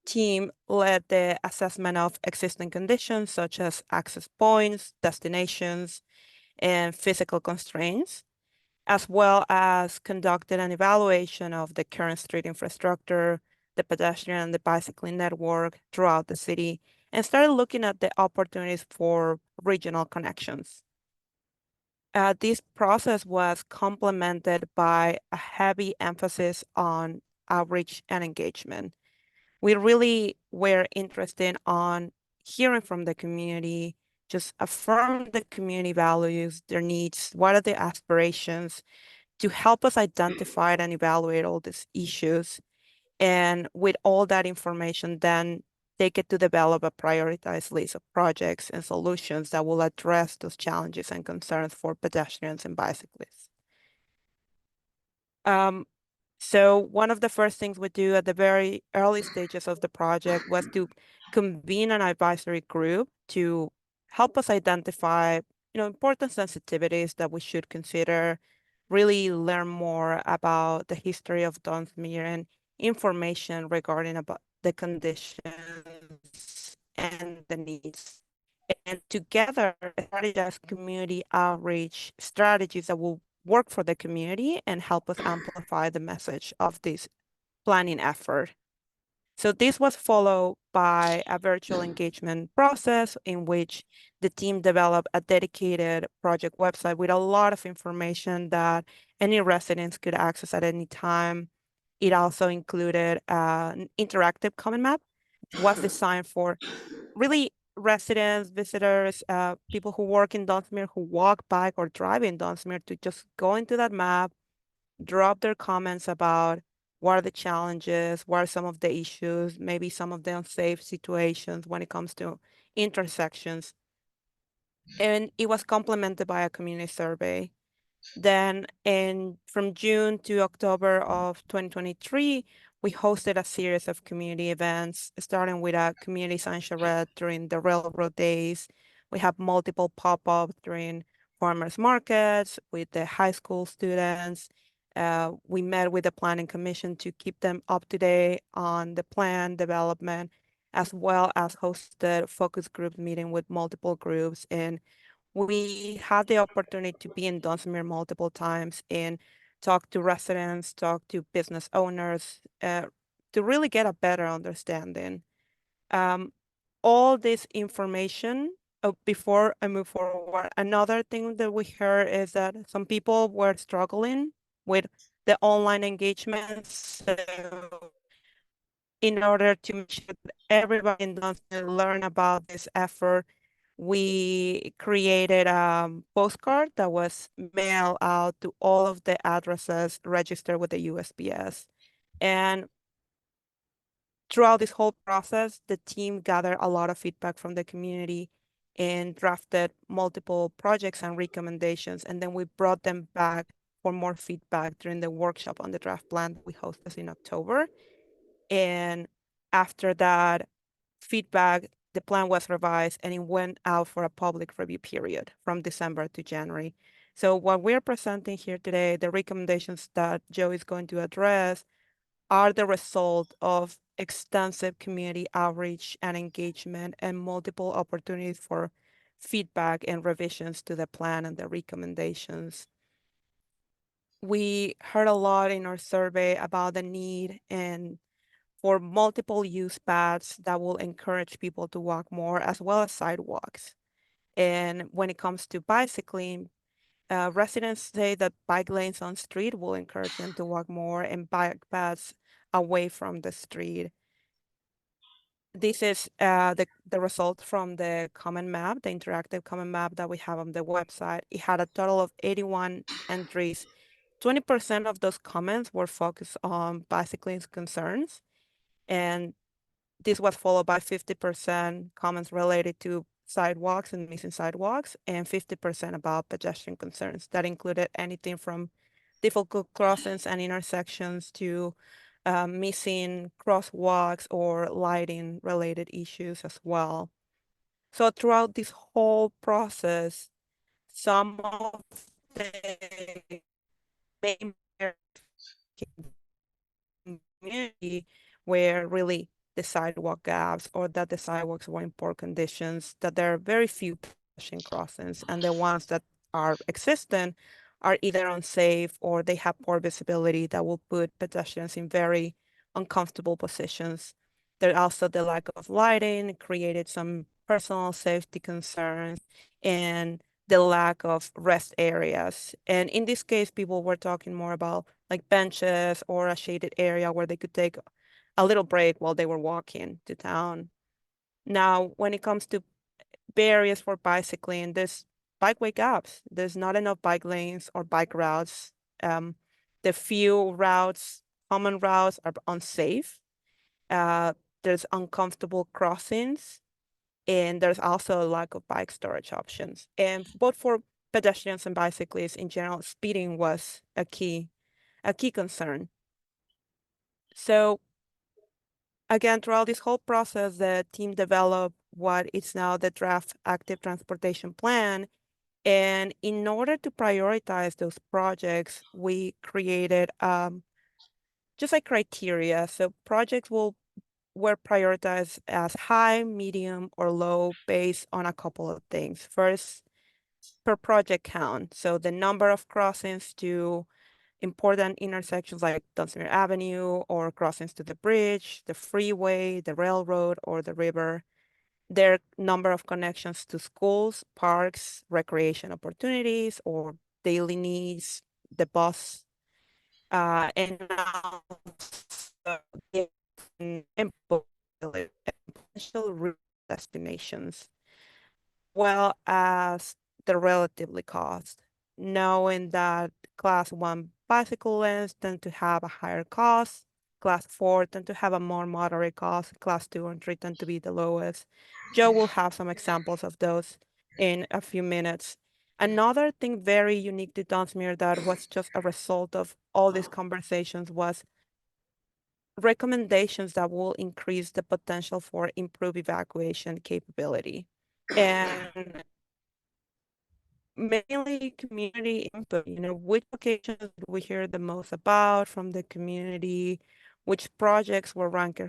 team led the assessment of existing conditions such as access points, destinations, and physical constraints. as well as conducted an evaluation of the current street infrastructure, the pedestrian and the bicycling network throughout the city, and started looking at the opportunities for regional connections. This process was complemented by a heavy emphasis on outreach and engagement. We really were interested on hearing from the community, just affirm the community values, their needs, what are their aspirations, to help us identify and evaluate all these issues. And with all that information, then take it to develop a prioritized list of projects and solutions that will address those challenges and concerns for pedestrians and bicyclists. So one of the first things we do at the very early stages of the project was to convene an advisory group to help us identify, important sensitivities that we should consider, really learn more about the history of Dunsmuir and information regarding about the conditions and the needs. And together, strategize community outreach strategies that will work for the community and help us amplify the message of this planning effort. So this was followed by a virtual engagement process in which the team developed a dedicated project website with a lot of information that any residents could access at any time. It also included an interactive comment map, which was designed for really residents, visitors, people who work in Dunsmuir, who walk, bike, or drive in Dunsmuir to just go into that map, drop their comments about what are the challenges, what are some of the issues, maybe some of the unsafe situations when it comes to intersections. And it was complemented by a community survey. Then from June to October of 2023, we hosted a series of community events, starting with a community science charrette during the railroad days. We have multiple pop-ups during farmers markets with the high school students. We met with the planning commission to keep them up to date on the plan development, as well as hosted focus group meeting with multiple groups. And we had the opportunity to be in Dunsmuir multiple times and talk to residents, talk to business owners, to really get a better understanding. All this information, before I move forward, another thing that we heard is that some people were struggling with the online engagements. So in order to make sure that everybody in Dunsmuir learn about this effort, we created a postcard that was mailed out to all of the addresses registered with the USPS. And throughout this whole process, the team gathered a lot of feedback from the community and drafted multiple projects and recommendations. And then we brought them back for more feedback during the workshop on the draft plan that we hosted in October. And after that feedback, the plan was revised and it went out for a public review period from December to January. So what we're presenting here today, the recommendations that Joe is going to address, are the result of extensive community outreach and engagement and multiple opportunities for feedback and revisions to the plan and the recommendations. We heard a lot in our survey about the need and for multiple use paths that will encourage people to walk more, as well as sidewalks. And when it comes to bicycling, residents say that bike lanes on street will encourage them to walk more and bike paths away from the street. This is the result from the comment map, the interactive comment map that we have on the website. It had a total of 81 entries. 20% of those comments were focused on bicycling concerns. And this was followed by 50% comments related to sidewalks and missing sidewalks, and 50% about pedestrian concerns. That included anything from difficult crossings and intersections to missing crosswalks or lighting related issues as well. So throughout this whole process, some of the main community where really the sidewalk gaps or that the sidewalks were in poor conditions, that there are very few pedestrian crossings, and the ones that are existing are either unsafe or they have poor visibility that will put pedestrians in very uncomfortable positions. There's also the lack of lighting created some personal safety concerns, and the lack of rest areas. And in this case, people were talking more about like benches or a shaded area where they could take a little break while they were walking to town. Now, when it comes to barriers for bicycling, there's bikeway gaps. There's not enough bike lanes or bike routes. The few routes, common routes, are unsafe. There's uncomfortable crossings, and there's also a lack of bike storage options. And both for pedestrians and bicyclists in general, speeding was a key concern. So again, throughout this whole process, the team developed what is now the draft active transportation plan. And in order to prioritize those projects, we created just like criteria. So projects were prioritized as high, medium, or low based on a couple of things. First, per project count. So the number of crossings to important intersections like Dunsmuir Avenue, or crossings to the bridge, the freeway, the railroad, or the river. Their number of connections to schools, parks, recreation opportunities, or daily needs, the bus, and now and potential route destinations, well as the relatively cost, knowing that class 1 bicycle lanes tend to have a higher cost, class 4 tend to have a more moderate cost, class 2 and 3 tend to be the lowest. Joe will have some examples of those in a few minutes. Another thing very unique to Dunsmuir that was just a result of all these conversations was recommendations that will increase the potential for improved evacuation capability. And mainly community input, which locations do we hear the most about from the community, which projects were ranked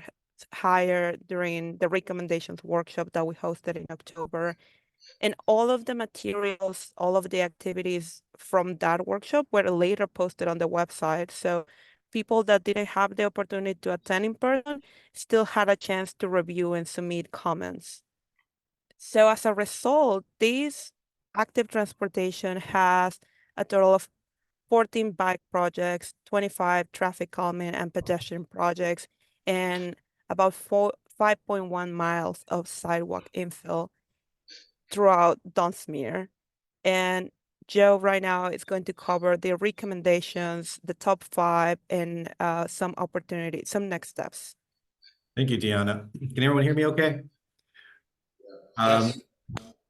higher during the recommendations workshop that we hosted in October. And all of the materials, all of the activities from that workshop were later posted on the website. So people that didn't have the opportunity to attend in person still had a chance to review and submit comments. So as a result, this active transportation has a total of 14 bike projects, 25 traffic calming and pedestrian projects, and about 5.1 miles of sidewalk infill throughout Dunsmuir. And Joe right now is going to cover the recommendations, the top 5, and some opportunities, some next steps. Thank you, Deanna. Can everyone hear me okay?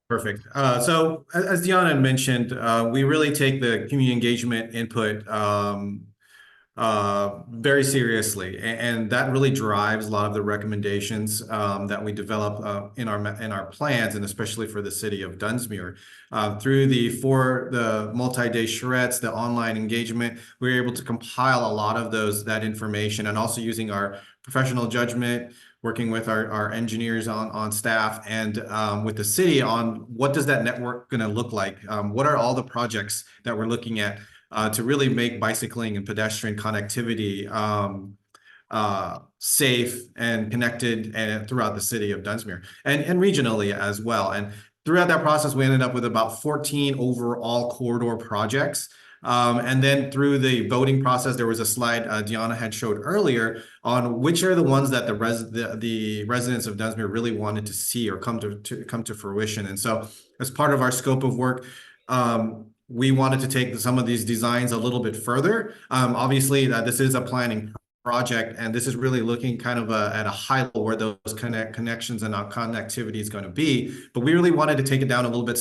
Perfect. So as Deanna mentioned, we really take the community engagement input very seriously, and that really drives a lot of the recommendations that we develop in our plans, and especially for the city of Dunsmuir. Through the multi-day charrettes, the online engagement, we were able to compile a lot of that information, and also using our professional judgment, working with our engineers on staff, and with the city on what does that network going to look like? What are all the projects that we're looking at to really make bicycling and pedestrian connectivity safe and connected and throughout the city of Dunsmuir and regionally as well. And throughout that process, we ended up with about 14 overall corridor projects. And then through the voting process, there was a slide Deanna had showed earlier on which are the ones that the residents of Dunsmuir really wanted to see or come to fruition. And so as part of our scope of work, we wanted to take some of these designs a little bit further. Obviously, this is a planning project, and this is really looking kind of at a high level where those connections and connectivity is going to be. But we really wanted to take it down a little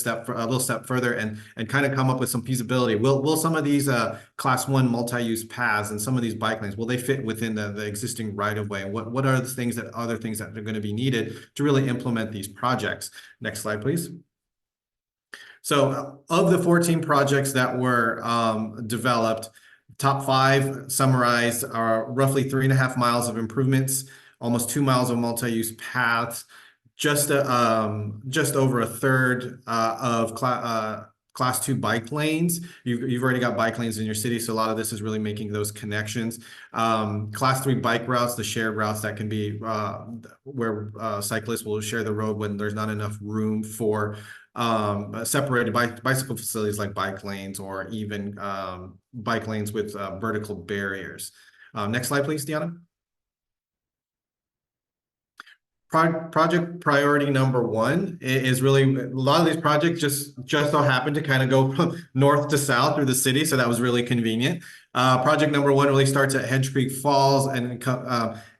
step further and kind of come up with some feasibility. Will some of these class 1 multi-use paths and some of these bike lanes, will they fit within the existing right of way? What are the other things that are going to be needed to really implement these projects? Next slide, please. So of the 14 projects that were developed, top 5 summarized are roughly 3.5 miles of improvements, almost 2 miles of multi-use paths, just over a third of class class 2 bike lanes. You've already got bike lanes in your city, so a lot of this is really making those connections. Class 3 bike routes, the shared routes that can be where cyclists will share the road when there's not enough room for separated bicycle facilities like bike lanes, or even bike lanes with vertical barriers. Next slide, please, Deanna. Project priority number one is really, a lot of these projects just so happen to kind of go from north to south through the city, so that was really convenient. Project number one really starts at Hedge Creek Falls and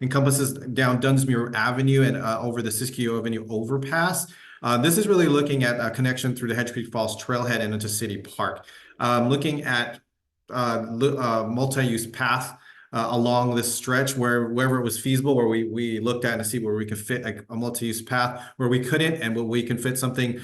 encompasses down Dunsmuir Avenue and over the Siskiyou Avenue overpass. This is really looking at a connection through the Hedge Creek Falls trailhead and into City Park. Looking at multi-use path along this stretch wherever it was feasible, where we looked at to see where we could fit a multi-use path, where we couldn't, and where we can fit something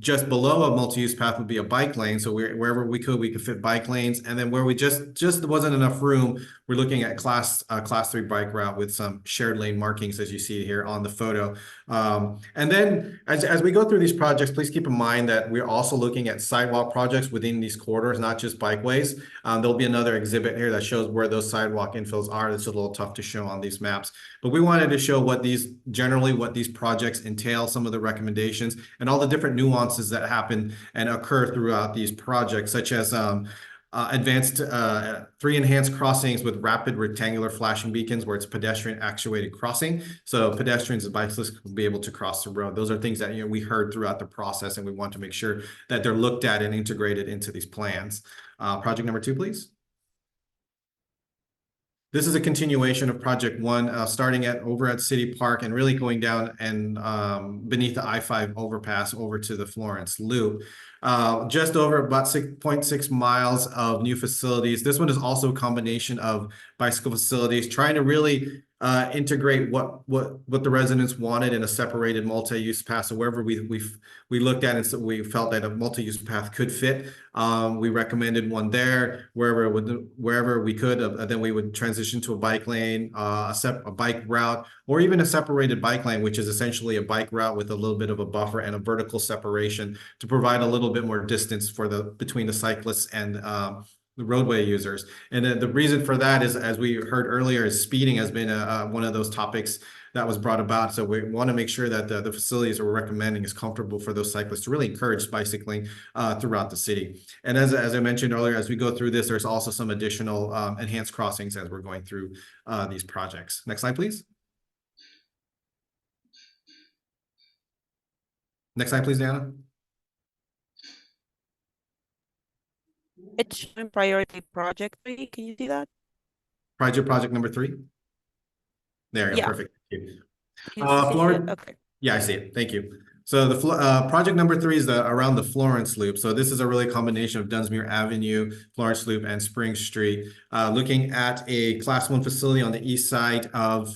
just below a multi-use path would be a bike lane. So wherever we could fit bike lanes. And then where we just wasn't enough room, we're looking at class 3 bike route with some shared lane markings, as you see here on the photo. And then as we go through these projects, please keep in mind that we're also looking at sidewalk projects within these corridors, not just bikeways. There'll be another exhibit here that shows where those sidewalk infills are. It's a little tough to show on these maps, but we wanted to show what these projects entail, some of the recommendations, and all the different nuances that happen and occur throughout these projects, such as advanced 3 enhanced crossings with rapid rectangular flashing beacons, where it's pedestrian actuated crossing, so pedestrians and bicyclists will be able to cross the road. Those are things that we heard throughout the process, and we want to make sure that they're looked at and integrated into these plans. Project number 2, please. This is a continuation of project 1, starting over at City Park and really going down and beneath the I-5 overpass over to the Florence Loop. Just over about 6.6 miles of new facilities. This one is also a combination of bicycle facilities, trying to really integrate what the residents wanted in a separated multi-use path. So wherever we looked at it, so we felt that a multi-use path could fit. We recommended one there. Wherever we could, then we would transition to a bike lane, a bike route, or even a separated bike lane, which is essentially a bike route with a little bit of a buffer and a vertical separation to provide a little bit more distance between the cyclists and the roadway users. And the reason for that is, as we heard earlier, is speeding has been one of those topics that was brought about. So we want to make sure that the facilities we're recommending is comfortable for those cyclists to really encourage bicycling throughout the city. And as I mentioned earlier, as we go through this, there's also some additional enhanced crossings as we're going through these projects. Next slide, please. Next slide, please, Diana. It's showing priority project 3. Can you see that? Project number 3. There you go. Yeah. Perfect. Thank you. Can you see it? Okay. Yeah, I see it. Thank you. So the project number 3 is around the Florence Loop. So this is a really combination of Dunsmuir Avenue, Florence Loop, and Spring Street. Looking at a Class 1 facility on the east side of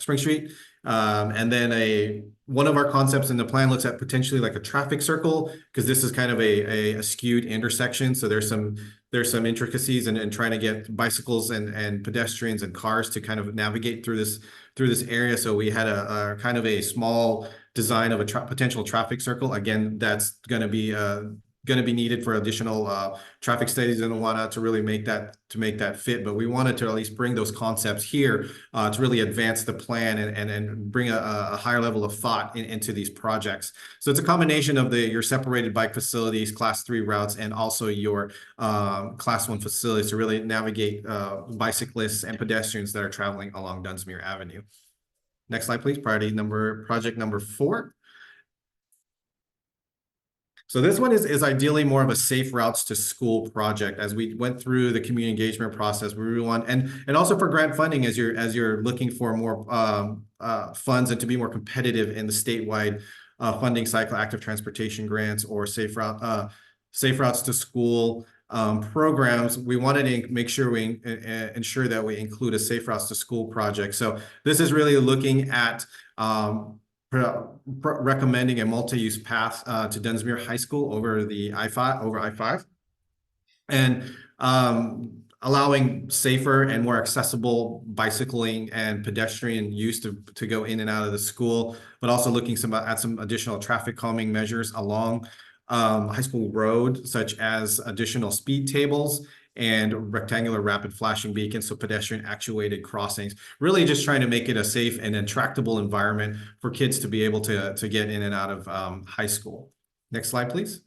Spring Street. And then one of our concepts in the plan looks at potentially like a traffic circle, because this is kind of a skewed intersection. So there's some intricacies and trying to get bicycles and pedestrians and cars to kind of navigate through this area. So we had a kind of a small design of a potential traffic circle. Again, that's going to be needed for additional traffic studies and whatnot to really make that fit. But we wanted to at least bring those concepts here to really advance the plan and bring a higher level of thought into these projects. So it's a combination of your separated bike facilities, Class 3 routes, and also your Class 1 facilities to really navigate bicyclists and pedestrians that are traveling along Dunsmuir Avenue. Next slide, please. Project number 4. So this one is ideally more of a safe routes to school project. As we went through the community engagement process, we really want, and also for grant funding, as you're looking for more funds and to be more competitive in the statewide funding cycle, active transportation grants or safe routes to school programs, we wanted to make sure we ensure that we include a safe routes to school project. So this is really looking at recommending a multi-use path to Dunsmuir High School over I-5, and allowing safer and more accessible bicycling and pedestrian use to go in and out of the school, but also looking at some additional traffic calming measures along High School Road, such as additional speed tables and rectangular rapid flashing beacons, so pedestrian actuated crossings, really just trying to make it a safe and attractable environment for kids to be able to get in and out of high school. Next slide, please.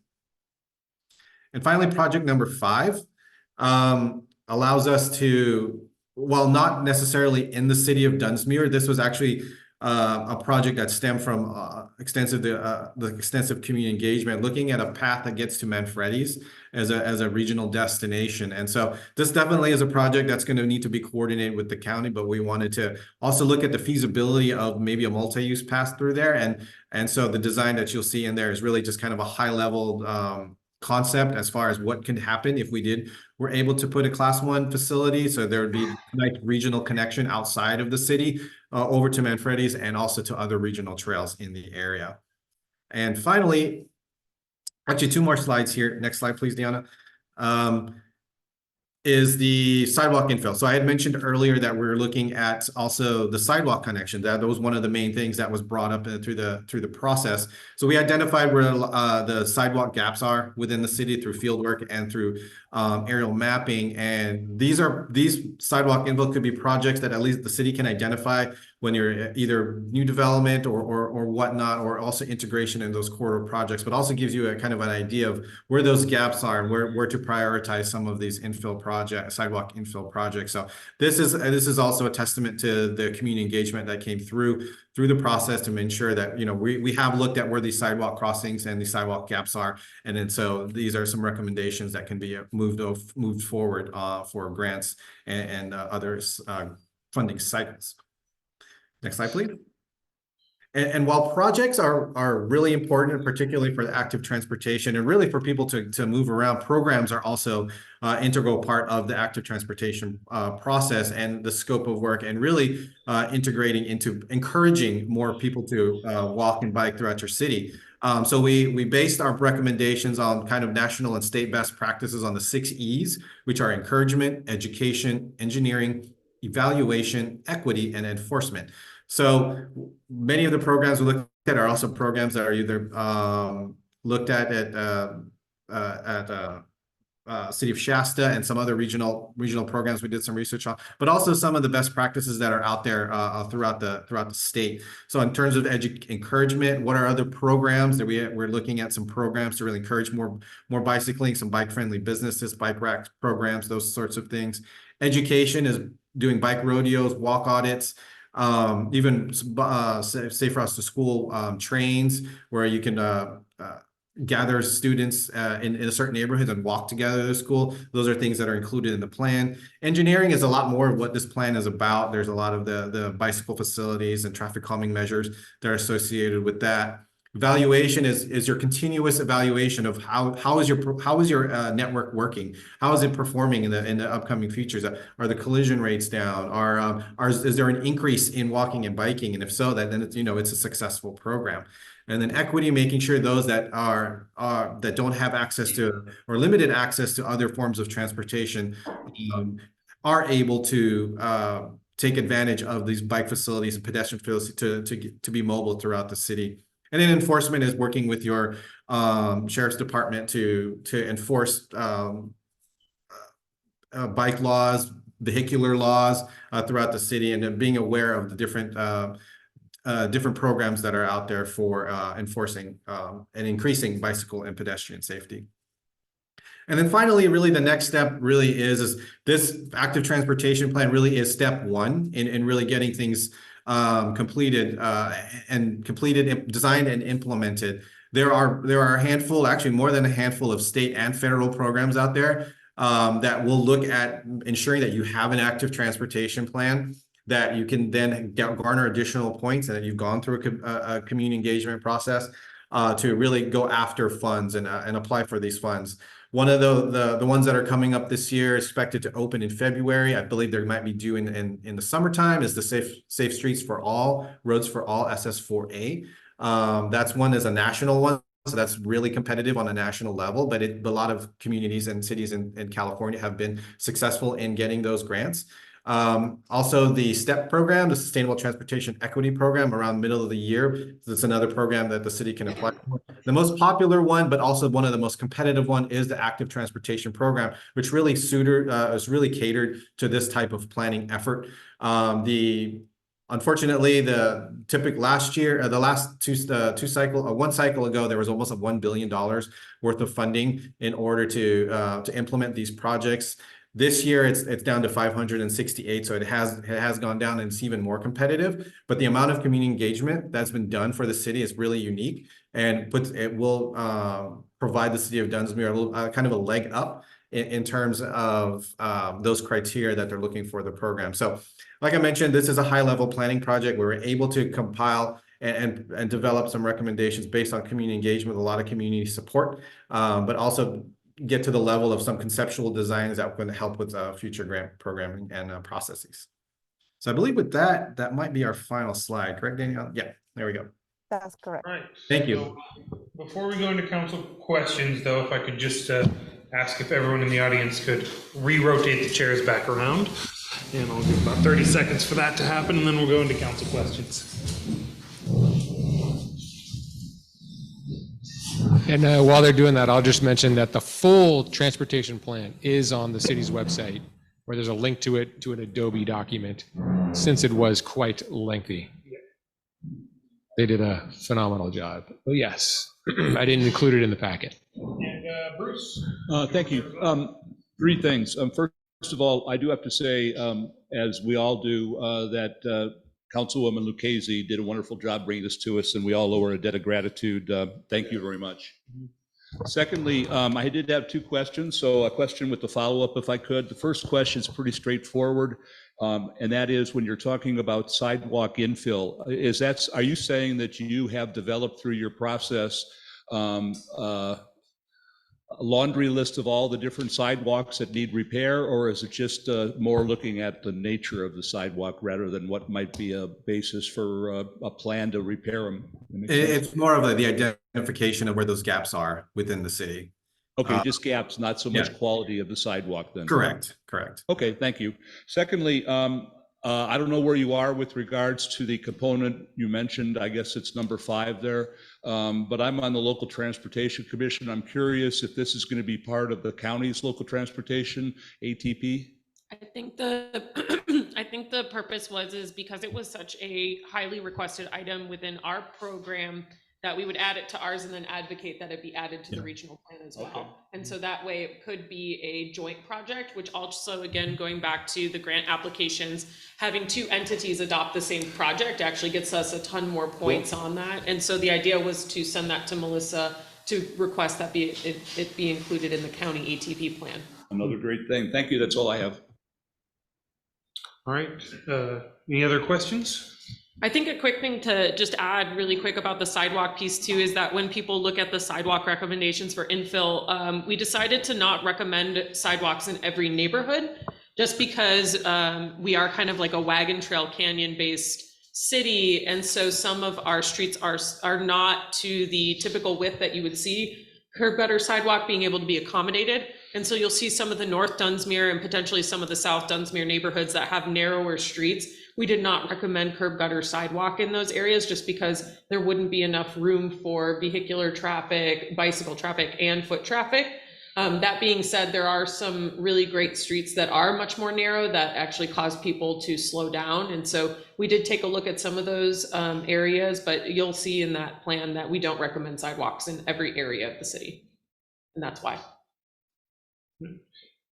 And finally, project number 5 allows us to, while not necessarily in the city of Dunsmuir, this was actually a project that stemmed from the extensive community engagement, looking at a path that gets to Manfredi's as a regional destination. And so this definitely is a project that's going to need to be coordinated with the county, but we wanted to also look at the feasibility of maybe a multi-use pass through there. And so the design that you'll see in there is really just kind of a high level concept as far as what can happen if we're able to put a class 1 facility. So there would be like regional connection outside of the city over to Manfredi's and also to other regional trails in the area. And finally, actually 2 more slides here. Next slide, please, Deanna. Is the sidewalk infill. So I had mentioned earlier that we're looking at also the sidewalk connection. That was one of the main things that was brought up through the process. So we identified where the sidewalk gaps are within the city through field work and through aerial mapping. And these sidewalk infill could be projects that at least the city can identify when you're either new development or whatnot, or also integration in those corridor projects, but also gives you a kind of an idea of where those gaps are and where to prioritize some of these sidewalk infill projects. So this is also a testament to the community engagement that came through the process to ensure that, you know, we have looked at where these sidewalk crossings and the sidewalk gaps are. And then so these are some recommendations that can be moved forward for grants and others funding cycles. Next slide, please. And while projects are really important, particularly for the active transportation and really for people to move around, programs are also integral part of the active transportation process and the scope of work, and really integrating into encouraging more people to walk and bike throughout your city. So we based our recommendations on kind of national and state best practices on the 6 E's, which are encouragement, education, engineering, evaluation, equity, and enforcement. So many of the programs we look at are also programs that are either looked at City of Shasta and some other regional programs we did some research on, but also some of the best practices that are out there throughout the state. So in terms of encouragement, what are other programs that we're looking at? Some programs to really encourage more bicycling, some bike-friendly businesses, bike rack programs, those sorts of things. Education is doing bike rodeos, walk audits, even Safe Routes to School trains, where you can gather students in a certain neighborhood and walk together to school. Those are things that are included in the plan. Engineering is a lot more of what this plan is about. There's a lot of the bicycle facilities and traffic calming measures that are associated with that. Evaluation is your continuous evaluation of how is your network working? How is it performing in the upcoming features? Are the collision rates down? Is there an increase in walking and biking? And if so, then it's a successful program. And then equity, making sure those that that don't have access to or limited access to other forms of transportation are able to take advantage of these bike facilities and pedestrian facilities to be mobile throughout the city. And then enforcement is working with your sheriff's department to enforce bike laws, vehicular laws throughout the city, and then being aware of the different programs that are out there for enforcing and increasing bicycle and pedestrian safety. And then finally, really the next step really is this active transportation plan really is step 1 in really getting things completed, designed and implemented. There are a handful, actually more than a handful of state and federal programs out there that will look at ensuring that you have an active transportation plan, that you can then garner additional points and that you've gone through a community engagement process to really go after funds and apply for these funds. One of the ones that are coming up this year is expected to open in February. I believe there might be due in the summertime, is the Safe Streets for All, Roads for All, SS4A. That's one is a national one. So that's really competitive on a national level, but a lot of communities and cities in California have been successful in getting those grants. Also, the STEP program, the Sustainable Transportation Equity Program, around middle of the year. That's another program that the city can apply for. The most popular one, but also one of the most competitive one, is the Active Transportation Program, which really is really catered to this type of planning effort. Unfortunately, the typical last year, the last one cycle ago, there was almost $1 billion worth of funding in order to implement these projects. This year, it's down to 568, so it has gone down, and it's even more competitive. But the amount of community engagement that's been done for the city is really unique, and it will provide the city of Dunsmuir a little kind of a leg up in terms of those criteria that they're looking for the program. So, like I mentioned, this is a high-level planning project where we're able to compile and develop some recommendations based on community engagement, a lot of community support, but also get to the level of some conceptual designs that are going to help with future grant programming and processes. So I believe with that, that might be our final slide. Correct, Danielle? Yeah, there we go. That's correct. All right. Thank you. So before we go into council questions, though, if I could just ask if everyone in the audience could re-rotate the chairs back around. And I'll give about 30 seconds for that to happen, and then we'll go into council questions. And while they're doing that, I'll just mention that the full transportation plan is on the city's website, where there's a link to it, to an Adobe document, since it was quite lengthy. They did a phenomenal job. But yes, I didn't include it in the packet. And Bruce? Thank you. Three things. First of all, I do have to say, as we all do, that Councilwoman Lucchese did a wonderful job bringing this to us, and we all owe her a debt of gratitude. Thank you very much. Secondly, I did have two questions, so a question with the follow-up, if I could. The first question is pretty straightforward, and that is, when you're talking about sidewalk infill, are you saying that you have developed through your process a laundry list of all the different sidewalks that need repair, or is it just more looking at the nature of the sidewalk rather than what might be a basis for a plan to repair them? It's more of the identification of where those gaps are within the city. Okay, just gaps, not so much quality of the sidewalk then. Correct. Okay, thank you. Secondly, I don't know where you are with regards to the component you mentioned. I guess it's number 5 there. But I'm on the Local Transportation Commission. I'm curious if this is going to be part of the county's local transportation, ATP? I think the purpose is because it was such a highly requested item within our program that we would add it to ours and then advocate that it be added to the regional plan as well. Okay. And so that way it could be a joint project, which also, again, going back to the grant applications, having 2 entities adopt the same project actually gets us a ton more points on that. And so the idea was to send that to Melissa to request that it be included in the county ATP plan. Another great thing. Thank you. That's all I have. All right. Any other questions? I think a quick thing to just add really quick about the sidewalk piece too is that when people look at the sidewalk recommendations for infill, we decided to not recommend sidewalks in every neighborhood just because we are kind of like a wagon trail canyon based city. And so some of our streets are not to the typical width that you would see curb gutter sidewalk being able to be accommodated. And so you'll see some of the North Dunsmuir and potentially some of the South Dunsmuir neighborhoods that have narrower streets. We did not recommend curb gutter sidewalk in those areas just because there wouldn't be enough room for vehicular traffic, bicycle traffic, and foot traffic. That being said, there are some really great streets that are much more narrow that actually cause people to slow down. And so we did take a look at some of those areas, but you'll see in that plan that we don't recommend sidewalks in every area of the city. And that's why.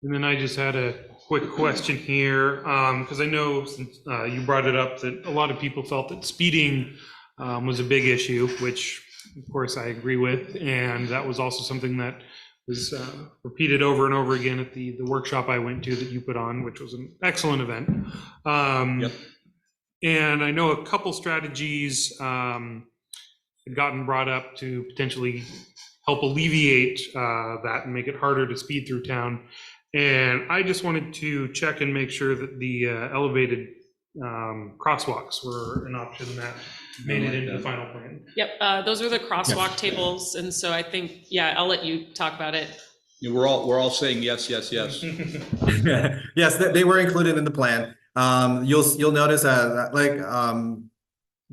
And then I just had a quick question here, because I know since you brought it up that a lot of people felt that speeding was a big issue, which of course I agree with. And that was also something that was repeated over and over again at the workshop I went to that you put on, which was an excellent event. Yep. And I know a couple strategies had gotten brought up to potentially help alleviate that and make it harder to speed through town. And I just wanted to check and make sure that the elevated crosswalks were an option that made it into the final plan. Yep, those are the crosswalk tables. And so I think, yeah, I'll let you talk about it. We're all saying yes, yes, yes. Yes, they were included in the plan. You'll notice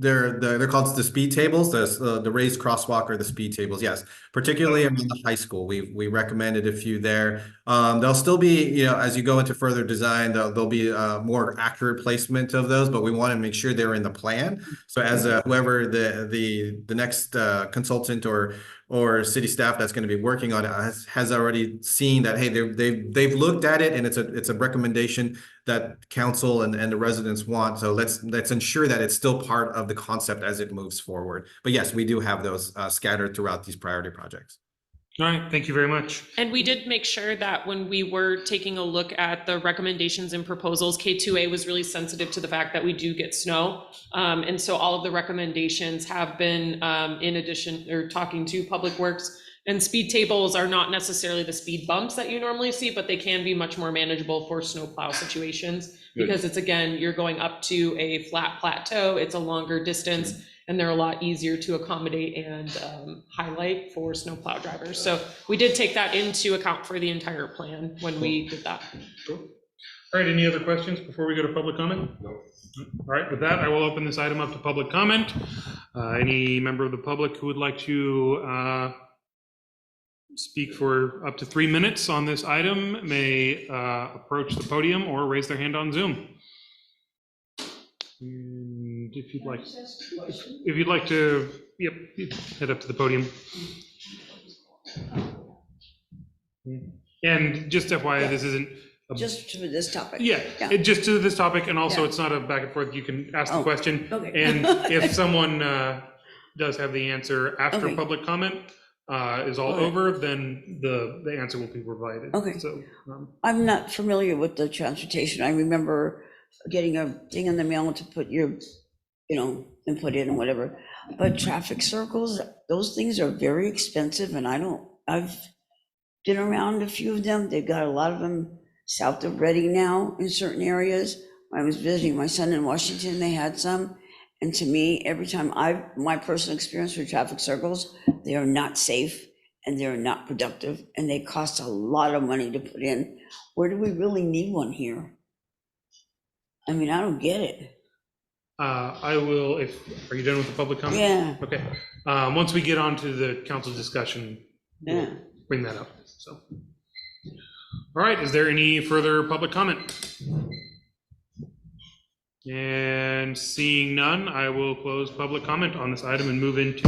they're called the speed tables, the raised crosswalk or the speed tables. Yes, particularly in the high school, we recommended a few there. There'll still be, as you go into further design, there'll be a more accurate placement of those, but we want to make sure they're in the plan. So as whoever the next consultant or city staff that's going to be working on it has already seen that, hey, they've looked at it and it's a recommendation that council and the residents want. So let's ensure that it's still part of the concept as it moves forward. But yes, we do have those scattered throughout these priority projects. All right, thank you very much. And we did make sure that when we were taking a look at the recommendations and proposals, K2A was really sensitive to the fact that we do get snow. And so all of the recommendations have been, in addition, or talking to Public Works. And speed tables are not necessarily the speed bumps that you normally see, but they can be much more manageable for snowplow situations. Because it's, again, you're going up to a flat plateau, it's a longer distance, and they're a lot easier to accommodate and highlight for snowplow drivers. So we did take that into account for the entire plan when we did that. Cool. All right, any other questions before we go to public comment? No. All right, with that, I will open this item up to public comment. Any member of the public who would like to speak for up to 3 minutes on this item may approach the podium or raise their hand on Zoom. And if you'd like to, yep, head up to the podium. And just FYI, this isn't just to this topic. Yeah, just to this topic, and also it's not a back and forth. You can ask the question, okay. And if someone does have the answer after public comment is all over, then the answer will be provided. Okay. So I'm not familiar with the transportation. I remember getting a thing in the mail to put your, input in and whatever. But traffic circles, those things are very expensive, and I've been around a few of them. They've got a lot of them south of Reading now in certain areas. When I was visiting my son in Washington, they had some. And to me, every time my personal experience with traffic circles, they are not safe and they're not productive and they cost a lot of money to put in. Where do we really need one here? I mean, I don't get it. I will, are you done with the public comment? Yeah. Okay. Once we get on to the council discussion, we'll bring that up. So, all right, is there any further public comment? And seeing none, I will close public comment on this item and move into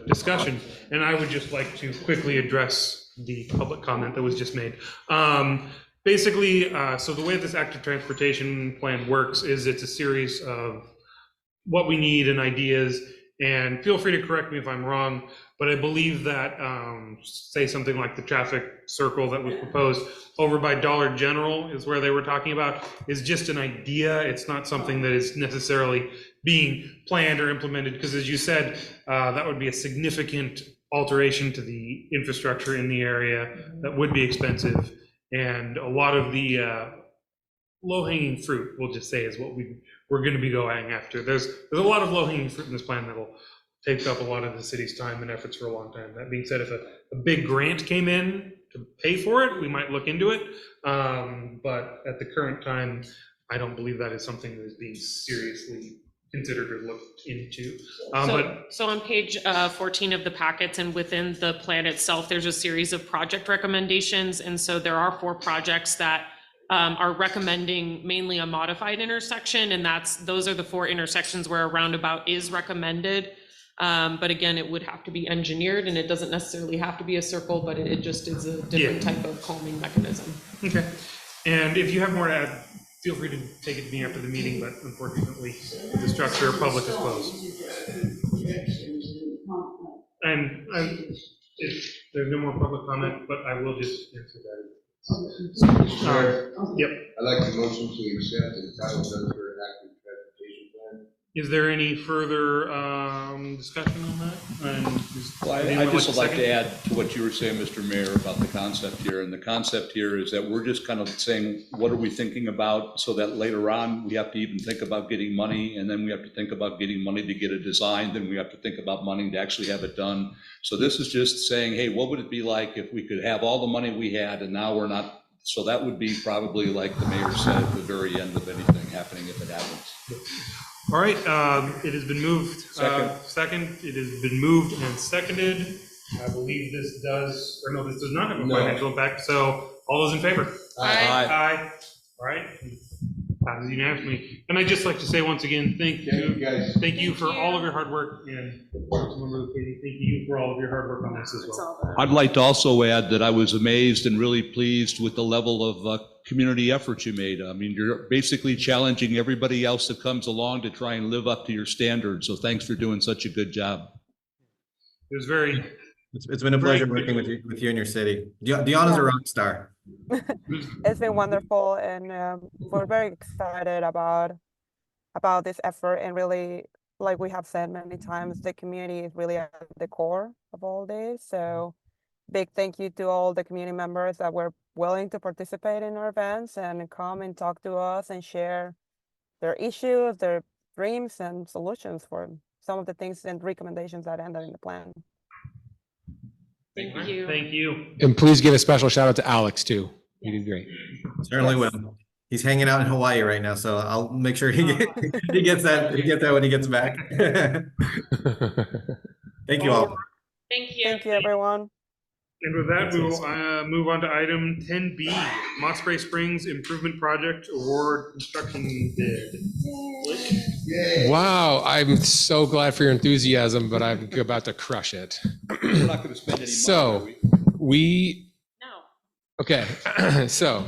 discussion. And I would just like to quickly address the public comment that was just made. Basically, so the way this active transportation plan works is it's a series of what we need and ideas, and feel free to correct me if I'm wrong, but I believe that, say something like the traffic circle that was proposed over by Dollar General is where they were talking about, is just an idea. It's not something that is necessarily being planned or implemented, because as you said, that would be a significant alteration to the infrastructure in the area that would be expensive. And a lot of the low-hanging fruit, we'll just say, is what we're going to be going after. There's a lot of low-hanging fruit in this plan that'll take up a lot of the city's time and efforts for a long time. That being said, if a big grant came in to pay for it, we might look into it. But at the current time, I don't believe that is something that is being seriously considered or looked into. So on page 14 of the packets and within the plan itself, there's a series of project recommendations. And so there are 4 projects that are recommending mainly a modified intersection. And those are the 4 intersections where a roundabout is recommended. But again, it would have to be engineered, and it doesn't necessarily have to be a circle, but it just is a different type of calming mechanism. Okay. And if you have more to add, feel free to take it to me after the meeting, but unfortunately, the structure of public is closed. And if there's no more public comment, but I will just answer that. Yep. I'd like to motion to accept the title Dunsmuir active transportation plan. Is there any further discussion on that? And is Well, I Anyone just would like second? to add to what you were saying, Mr. Mayor, about the concept here. And the concept here is that we're just kind of saying, what are we thinking about? So that later on, we have to even think about getting money, and then we have to think about getting money to get a design, then we have to think about money to actually have it done. So this is just saying, hey, what would it be like if we could have all the money we had and now we're not? So that would be probably, like the mayor said, at the very end of anything happening if it happens. All right, it has been moved. Second, it has been moved and seconded. I believe this does, or no, this does not have a No. financial impact, so all those in favor? Aye. Aye. All right, passes unanimously. And I'd just like to say once again, thank you guys. Thank you for Thank you. all of your hard work, and Councilmember Katie, thank you for all of your hard work on this as It's well. all done. I'd like to also add that I was amazed and really pleased with the level of community effort you made. I mean, you're basically challenging everybody else that comes along to try and live up to your standards. So thanks for doing such a good job. It was very, It's been a pleasure working with you and your city. Dionna's a rock star. It's been wonderful, and we're very excited about this effort. And really, like we have said many times, the community is really at the core of all this. So big thank you to all the community members that were willing to participate in our events and come and talk to us and share their issues, their dreams and solutions for some of the things and recommendations that ended in the plan. Thank you. thank you. And please give a special shout out to Alex too. He did great. Certainly will. He's hanging out in Hawaii right now, so I'll make sure he gets that when he gets back. Thank you all. Thank you. Thank you, everyone. And with that, we will move on to item 10B, Moss Spray Springs Improvement Project Award Construction Bid. Yay. Wow, I'm so glad for your enthusiasm, but I'm about to crush it. We're not going to spend any money, So are we? No. Okay, so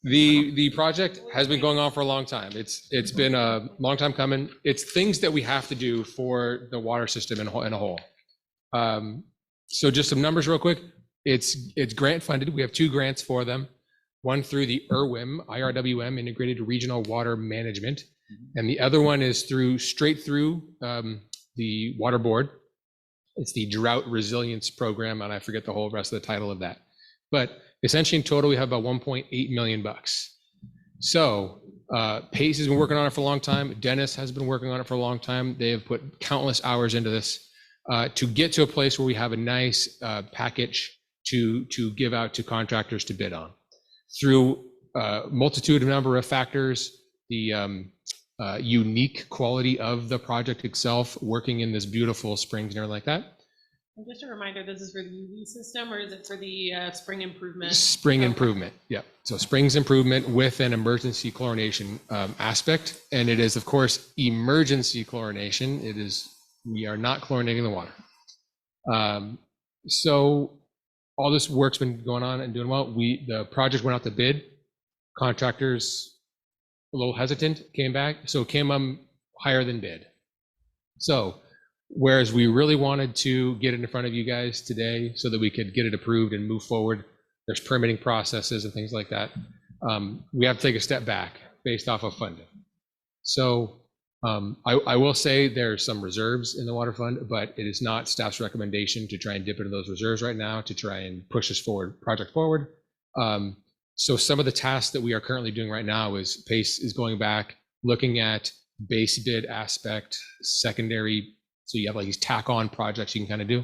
the project has been going on for a long time. It's been a long time coming. It's things that we have to do for the water system in a whole. So just some numbers real quick. It's grant funded. We have 2 grants for them. One through the IRWM, Integrated Regional Water Management, and the other one is straight through the Water Board. It's the Drought Resilience Program, and I forget the whole rest of the title of that. But essentially, in total, we have about $1.8 million. So Pace has been working on it for a long time. Dennis has been working on it for a long time. They have put countless hours into this to get to a place where we have a nice package to give out to contractors to bid on. Through a multitude of number of factors, the unique quality of the project itself, working in this beautiful springs and everything like that. And just a reminder, this is for the UV system, or is it for the spring improvement? Spring improvement, yeah. So springs improvement with an emergency chlorination aspect. And it is, of course, emergency chlorination. We are not chlorinating the water. So all this work's been going on and doing well. The project went out to bid. Contractors, a little hesitant, came back. So it came higher than bid. So whereas we really wanted to get it in front of you guys today so that we could get it approved and move forward, there's permitting processes and things like that. We have to take a step back based off of funding. So I will say there's some reserves in the water fund, but it is not staff's recommendation to try and dip into those reserves right now to try and push this project forward. So some of the tasks that we are currently doing right now is Pace is going back, looking at base bid aspect, secondary. So you have like these tack on projects you can kind of do.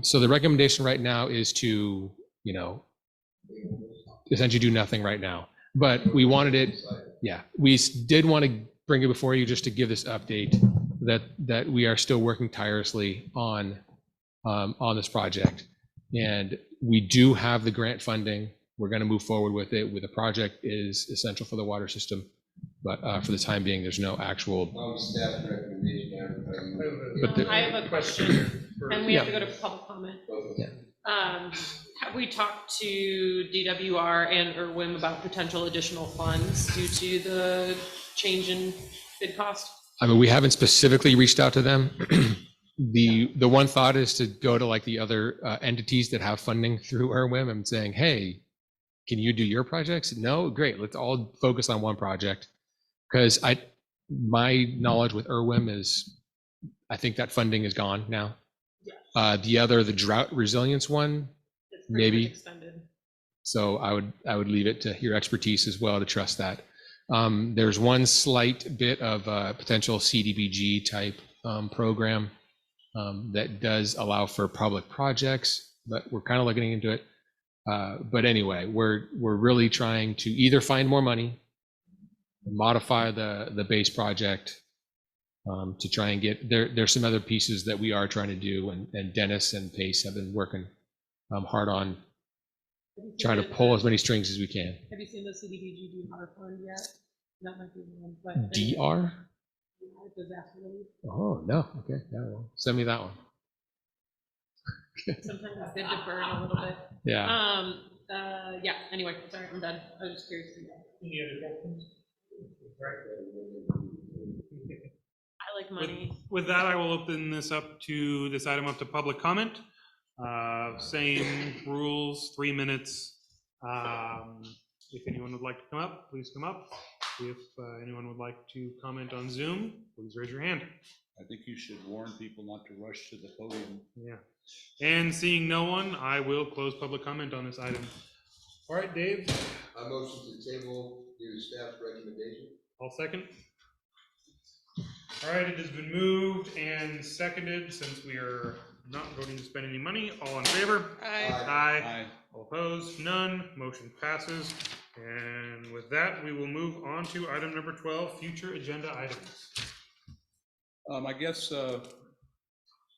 So the recommendation right now is to, essentially do nothing right now, but we wanted it. Yeah, we did want to bring it before you just to give this update that we are still working tirelessly on this project. And we do have the grant funding. We're going to move forward with it. The project is essential for the water system. But for the time being, there's no actual. Staff recommendation. I have a question, and we have to go to public comment. Yeah. Have we talked to DWR and IRWIM about potential additional funds due to the change in bid cost? I mean, we haven't specifically reached out to them. The one thought is to go to like the other entities that have funding through IRWIM and saying, hey, can you do your projects? No, great. Let's all focus on one project. Because my knowledge with IRWIM is, I think that funding is gone now. The other, the drought resilience one, It's pretty much maybe. extended. So I would leave it to your expertise as well to trust that. There's one slight bit of potential CDBG type program that does allow for public projects, but we're kind of looking into it. But anyway, we're really trying to either find more money, modify the base project to try and get there's some other pieces that we are trying to do, and Dennis and Pace have been working hard on trying to pull as many strings as we can. Have you seen the CDBG DR fund yet? That might be one, but. DR? Disaster relief. Oh, no. Okay. Yeah, well, send me that one. Sometimes they defer it a little bit. Yeah. Yeah, anyway, sorry, I'm done. I was just curious. Any other questions? I like money. With that, I will open this item up to public comment. Same rules, 3 minutes. If anyone would like to come up, please come up. If anyone would like to comment on Zoom, please raise your hand. I think you should warn people not to rush to the podium. Yeah. And seeing no one, I will close public comment on this item. All right, Dave. I motion to table due to staff recommendation. I'll second. All right, it has been moved and seconded. Since we are not voting to spend any money, all in favor? Aye. Aye. All opposed? None. Motion passes. And with that, we will move on to item number 12, future agenda items. I guess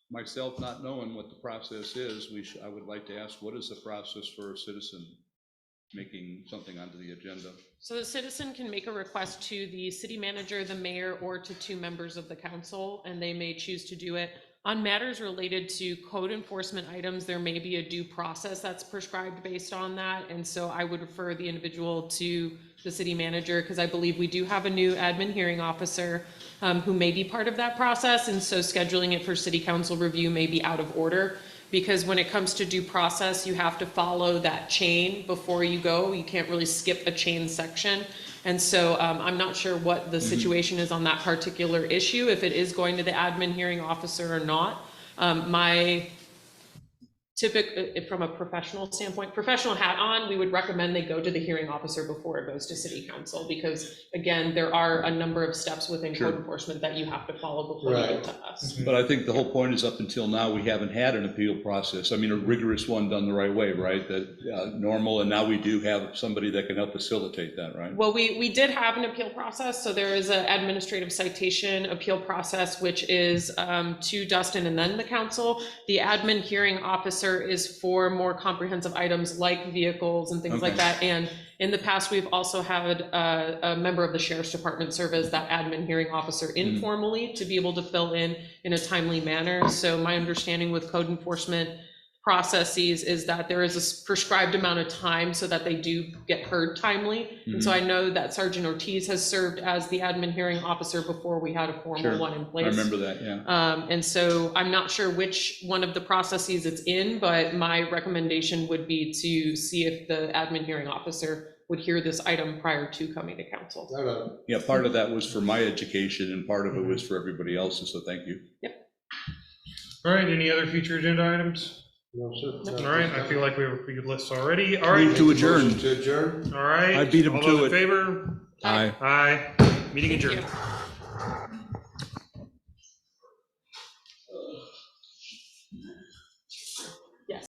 myself not knowing what the process is, I would like to ask, what is the process for a citizen making something onto the agenda? So the citizen can make a request to the city manager, the mayor, or to 2 members of the council, and they may choose to do it. On matters related to code enforcement items, there may be a due process that's prescribed based on that. And so I would refer the individual to the city manager, because I believe we do have a new admin hearing officer who may be part of that process. And so scheduling it for city council review may be out of order, because when it comes to due process, you have to follow that chain before you go. You can't really skip a chain section. And so I'm not sure what the situation is on that particular issue, if it is going to the admin hearing officer or not. My from a professional standpoint, professional hat on, we would recommend they go to the hearing officer before it goes to city council, because again, there are a number of steps within code enforcement that you have to follow before you get to us. But I think the whole point is, up until now, we haven't had an appeal process. I mean, a rigorous one done the right way, right? That normal, and now we do have somebody that can help facilitate that, right? Well, we did have an appeal process. So there is an administrative citation appeal process, which is to Dustin and then the council. The admin hearing officer is for more comprehensive items like vehicles and things like that. And in the past, we've also had a member of the sheriff's department serve as that admin hearing officer informally to be able to fill in a timely manner. So my understanding with code enforcement processes is that there is a prescribed amount of time so that they do get heard timely. And so I know that Sergeant Ortiz has served as the admin hearing officer before we had a formal one in place. I remember that, yeah. And so I'm not sure which one of the processes it's in, but my recommendation would be to see if the admin hearing officer would hear this item prior to coming to council. Yeah, part of that was for my education and part of it was for everybody else's, so thank you. Yep. All right, any other future agenda items? No, sir. All right, I feel like we have a pretty good list already. All right. Move to adjourn. Motion to adjourn. All right. I beat him All to those in it. favor? Aye. Aye. Meeting adjourned. Thank you.